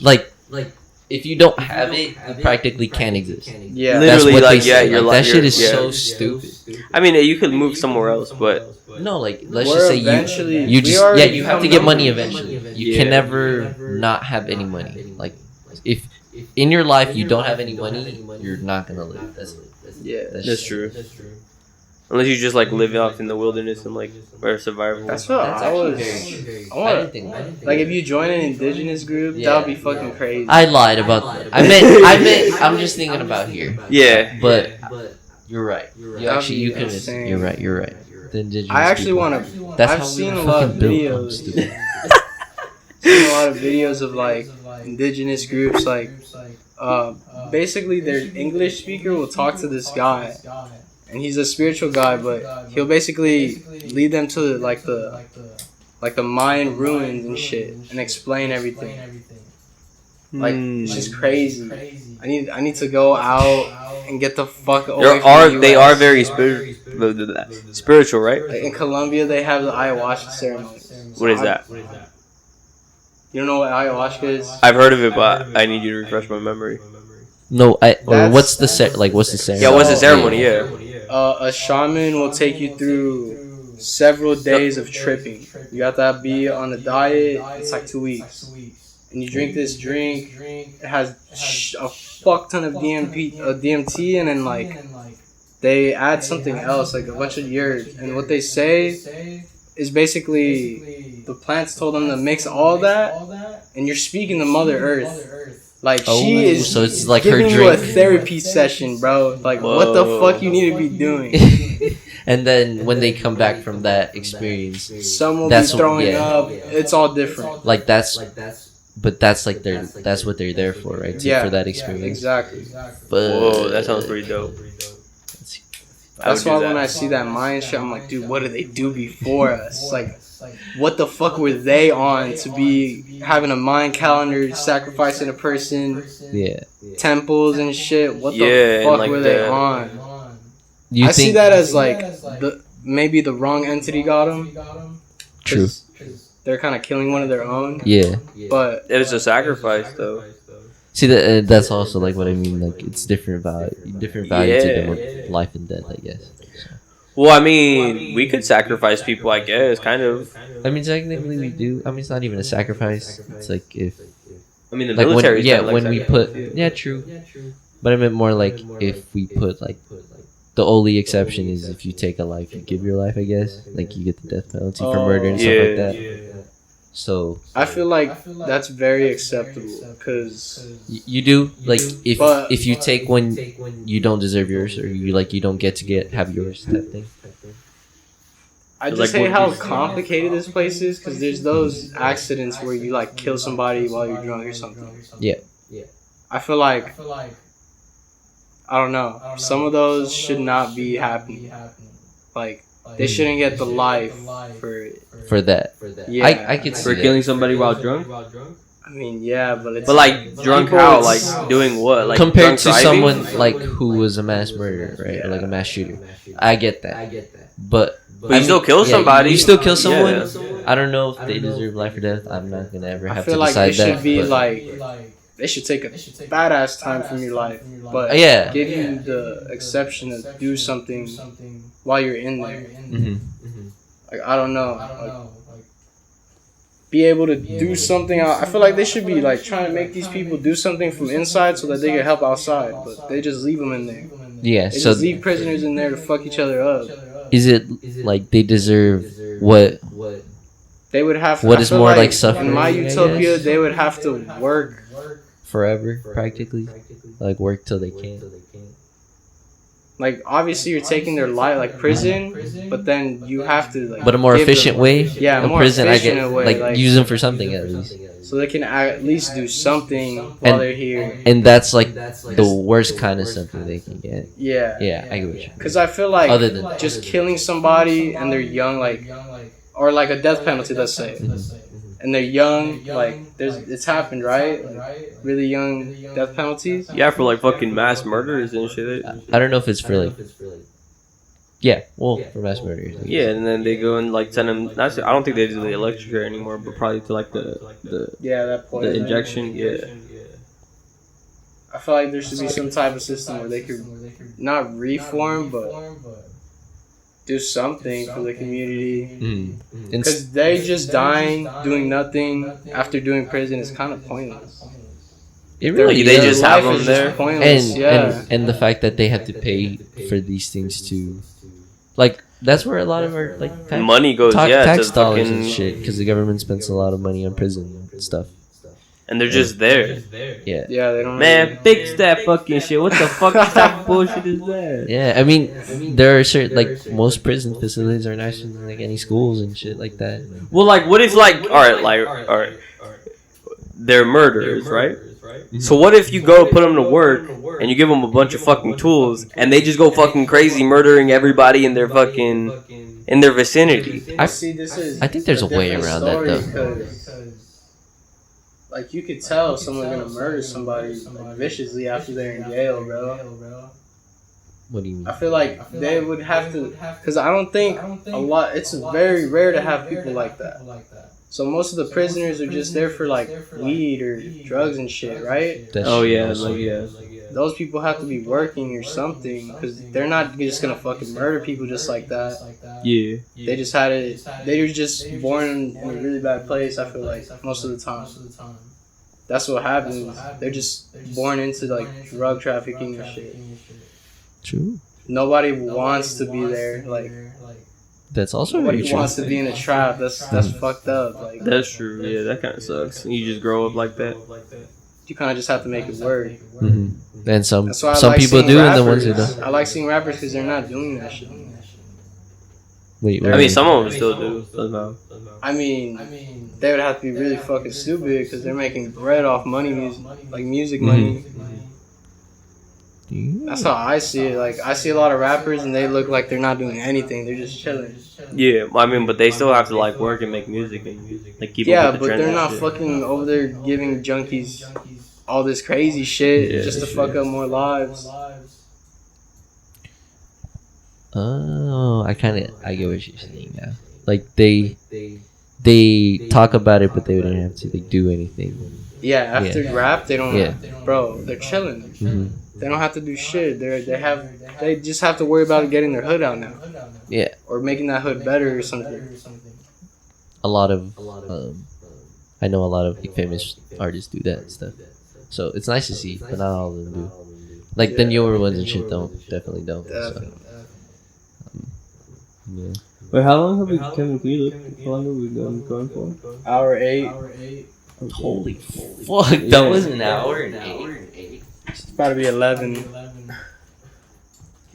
Like if you don't have it, you practically can't exist. Yeah, literally, that's what your that shit is yeah. so stupid. I mean, you could move somewhere else, but no, like let's just say you have to get money eventually. You can never not have any money. Like if in your life you don't have any money, you're not gonna live. That's true. Unless you just like live off in the wilderness and like or survival. That's what I was. I didn't think. Like if you join an indigenous group, that would be fucking crazy. I lied about that. I meant. I'm just thinking about here. Yeah, but you're right. You could. You're right. The indigenous. I actually want to. I've seen a lot of videos. Seen a lot of videos of like indigenous groups, like basically their English speaker will talk to this guy, and he's a spiritual guy, but he'll basically lead them to like the Mayan ruins and shit and explain everything. Like it's just crazy. I need to go out and get the fuck away from the US. They are very spiritual, right? Like in Colombia, they have the ayahuasca ceremony. What is that? You don't know what ayahuasca is? I've heard of it, but I need you to refresh my memory. No, what's the ceremony? Yeah, what's the ceremony? Yeah. A shaman will take you through several days of tripping. You got to be on a diet. It's like 2 weeks, and you drink this drink. It has a fuck ton of DMT, and then like they add something else, like a bunch of herbs. And what they say is basically the plants told them to mix all that, and you're speaking to Mother Earth. Like she is, so it's like giving her you a drink. therapy session, bro. Like what the fuck you need to be doing? And then when they come back from that experience, some will be throwing up. It's all different. Like that's like that's what they're there for, right? For that experience. Exactly. But whoa, that sounds pretty dope. That's why when I see that Mayan shit, I'm like, dude, what did they do before us? Like, what the fuck were they on to be having a Mayan calendar, sacrificing a person, temples and shit? What the fuck were they on? I see that as like maybe the wrong entity got them. True. They're kind of killing one of their own. Yeah. But it was a sacrifice, though. See that's also like what I mean. Like it's different value to life and death, I guess. So. Well, I mean, we could sacrifice people, I guess, kind of. I mean, technically we do. I mean, it's not even a sacrifice. It's like if. I mean, the military. When we put. Yeah, true. But I meant more like if we put like. The only exception is if you take a life, you give your life, I guess. Like you get the death penalty for murder and stuff like that. Yeah. So I feel like that's very acceptable because you do like if you take one you don't deserve yours or you don't get to have yours type thing. I just hate how complicated this place is because there's those accidents where you like kill somebody while you're drunk or something. Yeah. I feel like I don't know. Some of those should not be happening. Like they shouldn't get the life for that. Yeah, I could see for killing somebody while drunk. I mean, yeah, but it's like drunk how? Like doing what? Like compared to someone like who was a mass murderer, right? Or like a mass shooter. I get that. But you still kill somebody. You still kill someone. Yeah. I don't know if they deserve life or death. I'm not gonna ever have to decide that. I feel like it should be like they should take a badass time from your life, but give you the exception to do something while you're in there. Mm-hmm. Like I don't know, like, be able to do something. I feel like they should be like trying to make these people do something from inside so that they can help outside, but they just leave them in there. Yeah, they just leave prisoners in there to fuck each other up. Is it like they deserve what? They would have. What is more like suffering? In my utopia, they would have to work forever, practically. Like work till they can't. Like, obviously, you're taking their life, like prison, but then you have to, like, but a more give efficient them, way. yeah, a A more prison, I efficient get way, like use them for something at least. so they can at least do something while they're here. And that's like the worst kind of something they can get. Yeah. Yeah, I get what you. Because I feel like Other than just killing somebody and they're young, like, or like a death penalty, let's say, and they're young, like, it's happened, right? Like, really young death penalties. Yeah, for like fucking mass murders and shit. I don't know if it's for like. Yeah, well, for mass murderers. Yeah, and then they go and like send them. I don't think they do the electric anymore, but probably to like the Yeah, that point. the injection. Yeah. I feel like there should be some type of system where they could not reform, but do something for the community. Because they just dying, doing nothing after doing prison is kind of pointless. It really they is. just have them there, pointless. And the fact that they have to pay for these things to, like, that's where a lot of our like money goes. tax to dollars fucking and shit, because the government spends a lot of money on prison stuff. And they're just there. Yeah. Yeah, they don't. Man, fix that fucking shit. What the fuck type of bullshit is that? Yeah, I mean, there are certain, like, most prison facilities are nicer than like any schools and shit like that. Well, like, what if all right, they're murderers, right? So what if you go put them to work and you give them a bunch of fucking tools and they just go fucking crazy murdering everybody in their vicinity? I think there's a way around that though. Like, you could tell if someone's gonna murder somebody like viciously after they're in jail, bro. What do you mean? I feel like they would have to, because I don't think a lot. It's very rare to have people like that. So most of the prisoners are just there for like weed or drugs and shit, right? Those people have to be working or something, because they're not just gonna fucking murder people just like that. Yeah. They just had it. They were just born in a really bad place. I feel like most of the time. That's what happens. They're just born into like drug trafficking and shit. True. Nobody wants to be there. Like, that's also nobody very true. wants to be in a trap. That's fucked up. Like, That's true. Yeah, that kind of sucks. You just grow up like that. you kind of just have to make it work. Mm-hmm. And some like people do, rappers. and the ones who don't. I like seeing rappers because they're not doing that shit. Wait, I mean, some of them still do somehow. I mean, they would have to be really fucking stupid because they're making bread off music money. That's how I see it. Like, I see a lot of rappers and they look like they're not doing anything. They're just chilling. Yeah, I mean, but they still have to like work and make music and like keep up Yeah, with the but trends they're and not shit. fucking over there giving junkies all this crazy shit just to fuck up more lives. Oh, I get what you're saying now. Like, they talk about it, but they wouldn't have to like do anything. Yeah, after rap, they don't. Yeah. Bro, they're chilling. Mm-hmm. They don't have to do shit. They just have to worry about getting their hood out now. Yeah. Or making that hood better or something. A lot of I know a lot of like, famous artists do that and stuff. So it's nice to see, but not all of them do. Like the newer ones and shit definitely don't. So. Yeah. Wait, how long have we, Kevin, can you look? How long have we been going for? Hour 8. Holy fuck, that was an hour and 8. It's about to be 11. Okay,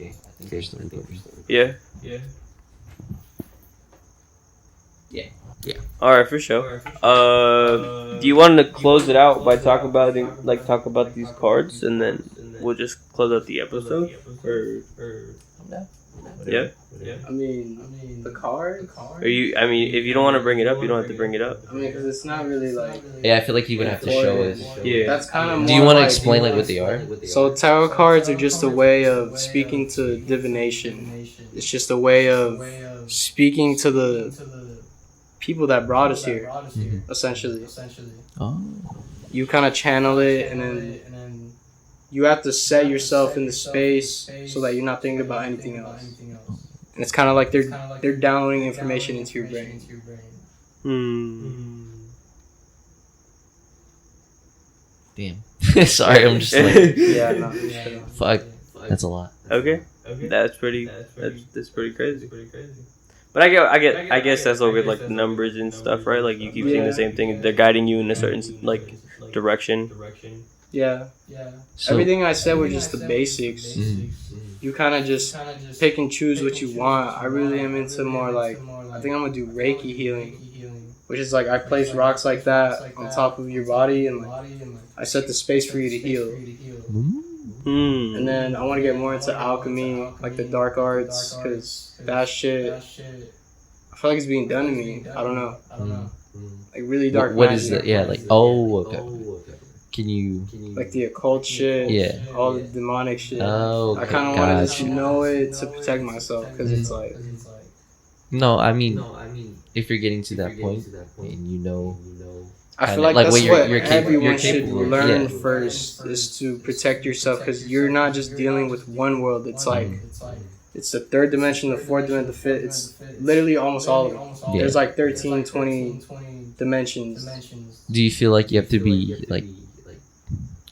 I think there's still recording. Yeah. Alright, for sure. Do you want to close it out by talking about these cards, and then we'll just close out the episode? Yeah. I mean, the card? If you don't want to bring it up, you don't have to bring it up. I mean, because it's not really like. Yeah, I feel like you're gonna have to show us. Yeah. That's kind of. Do you want to explain like what they are? So tarot cards are just a way of speaking to divination. It's just a way of speaking to the people that brought us here, essentially. Oh. You kind of channel it, and then you have to set yourself in the space so that you're not thinking about anything else. And it's kind of like they're downloading information into your brain. Damn. Sorry, I'm just like. Yeah, no. Fuck. That's a lot. Okay. That's pretty crazy. But I guess that's all with like the numbers and stuff, right? Like you keep seeing the same thing. They're guiding you in a certain like direction. Yeah. So, Everything I said was just the basics. Mhm. You kind of just pick and choose what you want. I really am into more like, I think I'm going to do Reiki healing, which is like I place rocks like that on top of your body and like I set the space for you to heal. And then I want to get more into alchemy, like the dark arts, because that shit, I feel like it's being done to me. I don't know. Like really dark what magic. is that? Yeah, like, oh, okay. Can you... Like the occult shit, Yeah. all the demonic shit. Oh, I okay. kind of want to just Gotcha. know it to protect myself, because it's like, No, I mean, if you're getting to that point and you know... I feel kinda- like like that's what you're- what you're capable- everyone you're should capable of, learn yeah. first, is to protect yourself, because you're not just dealing with one world. It's like, it's the third dimension, the fourth dimension, the fifth. It's literally almost all of them. Yeah. There's like 13, 20 dimensions. Do you feel like you have to be, like,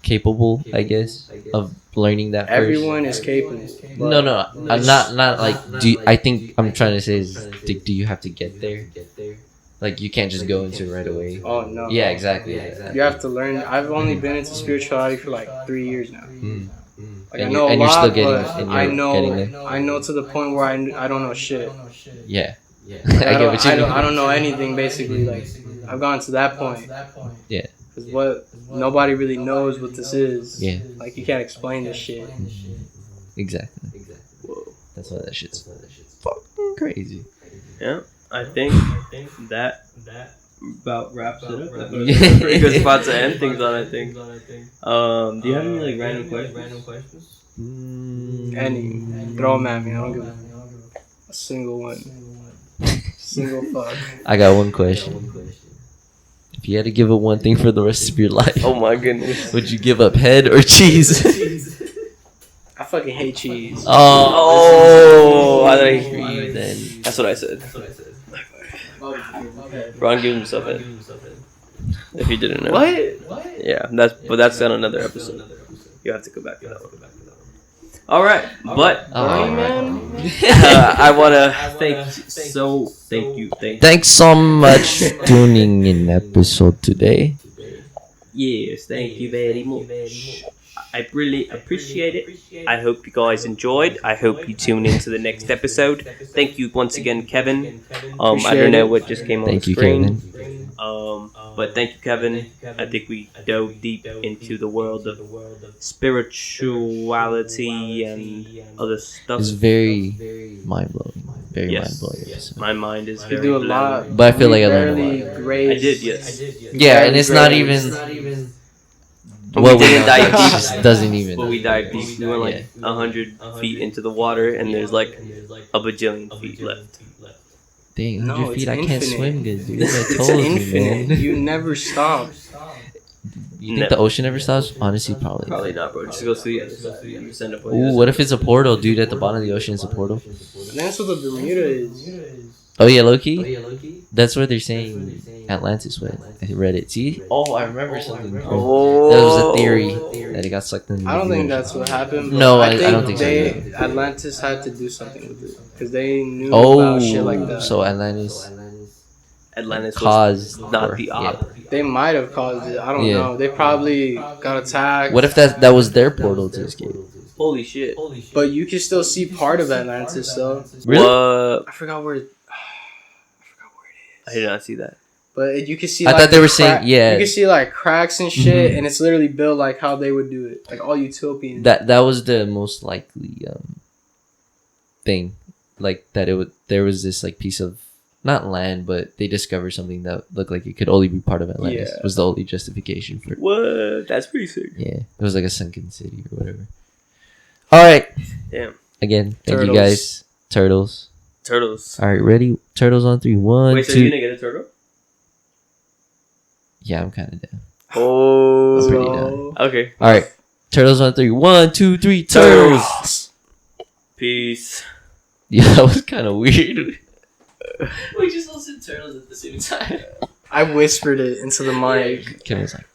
capable, I guess, of learning that first? Everyone is capable. No, I'm not like. I think I'm trying to say is, do you have to get there? Like, you can't just go into it right away. Oh no. Yeah, exactly. You have to learn. I've only been into spirituality for like 3 years now. Like, And I know a you're lot, still getting, but and I you're know getting there. I know to the point where I don't know shit. Yeah. Like, I get what you mean. I don't know anything basically. Like, I've gone to that point. Yeah. Because what nobody really knows what this is. Yeah. Like, you can't explain this shit. Exactly. Whoa. That's why that shit's fucking crazy. Yeah, I think that about wraps it up. That's a pretty good spot to end things on, I think. Do you have any like random questions? Any. Throw them at me. I don't give a single one. Single fuck. I got one question. If you had to give up one thing for the rest of your life, Oh my goodness. would you give up head or cheese? I fucking hate cheese. Oh, I thought you then. That's what I said. Ron gave himself head. If you didn't know. What? Yeah, that's on another episode. You have to go back to that one. All right, but I want to thank you. Thanks so much for tuning in episode today. Yes, thank you very much. I really appreciate it. I hope you guys enjoyed. I hope you tune in to the next episode. Thank you once again, Kevin. I don't know what just came on Thank the you, screen. Kevin. But thank you, Kevin. I think we dove deep into the world of spirituality and other stuff. It's very mind blowing. Very mind Yes, blowing. yes. My mind is You very do a blown. lot. But I feel like I learned a Barely lot. grace. I did, yes. Yeah, and it's not even. We didn't dive it deep. just doesn't even. But we dived deep. We went like 100 feet into the water, and there's like a bajillion feet left. Dang, 100 No, feet. it's I can't infinite. swim good, dude. I It's told you, infinite. man. You never stop. You think the ocean ever stops? Honestly, probably. Probably not, bro. Just go see it. You send up. Ooh, what if it's a portal, dude? At the bottom of the ocean is a portal. And that's what the Bermuda is. Oh yeah, Loki. That's where they're saying Atlantis went. I read it. See? Oh, I remember something. Oh. That was a theory that it got sucked in. I don't think that's what happened. But No, I think don't think so, they, Atlantis had to do something with it because they knew about shit like that. So Atlantis caused caused not the op. They might have caused it. I don't Yeah. know. They probably got attacked. What if that was their portal to escape? Holy shit. But you can still see part of Atlantis, though. What? I forgot where. I did not see that. But you can see. I like, thought they the were saying- yeah. You can see like cracks and shit, Mhm. and it's literally built like how they would do it, like all utopian. That was the most likely thing, like that there was this like piece of not land, but they discovered something that looked like it could only be part of Atlantis. Yeah. Was the only justification for it. What? That's pretty sick. Yeah, it was like a sunken city or whatever. All right. Damn. Again, thank Turtles. you guys. Turtles. Turtles. All right, ready? Turtles on 3. 1, Wait, so 2. you gonna get a turtle? Yeah, I'm kind of down. Oh. I'm pretty down. Okay. All right, turtles on 3. 1, 2, 3. Turtles. Peace. Yeah, that was kind of weird. We just all said turtles at the same time. I whispered it into the mic. Kevin's like,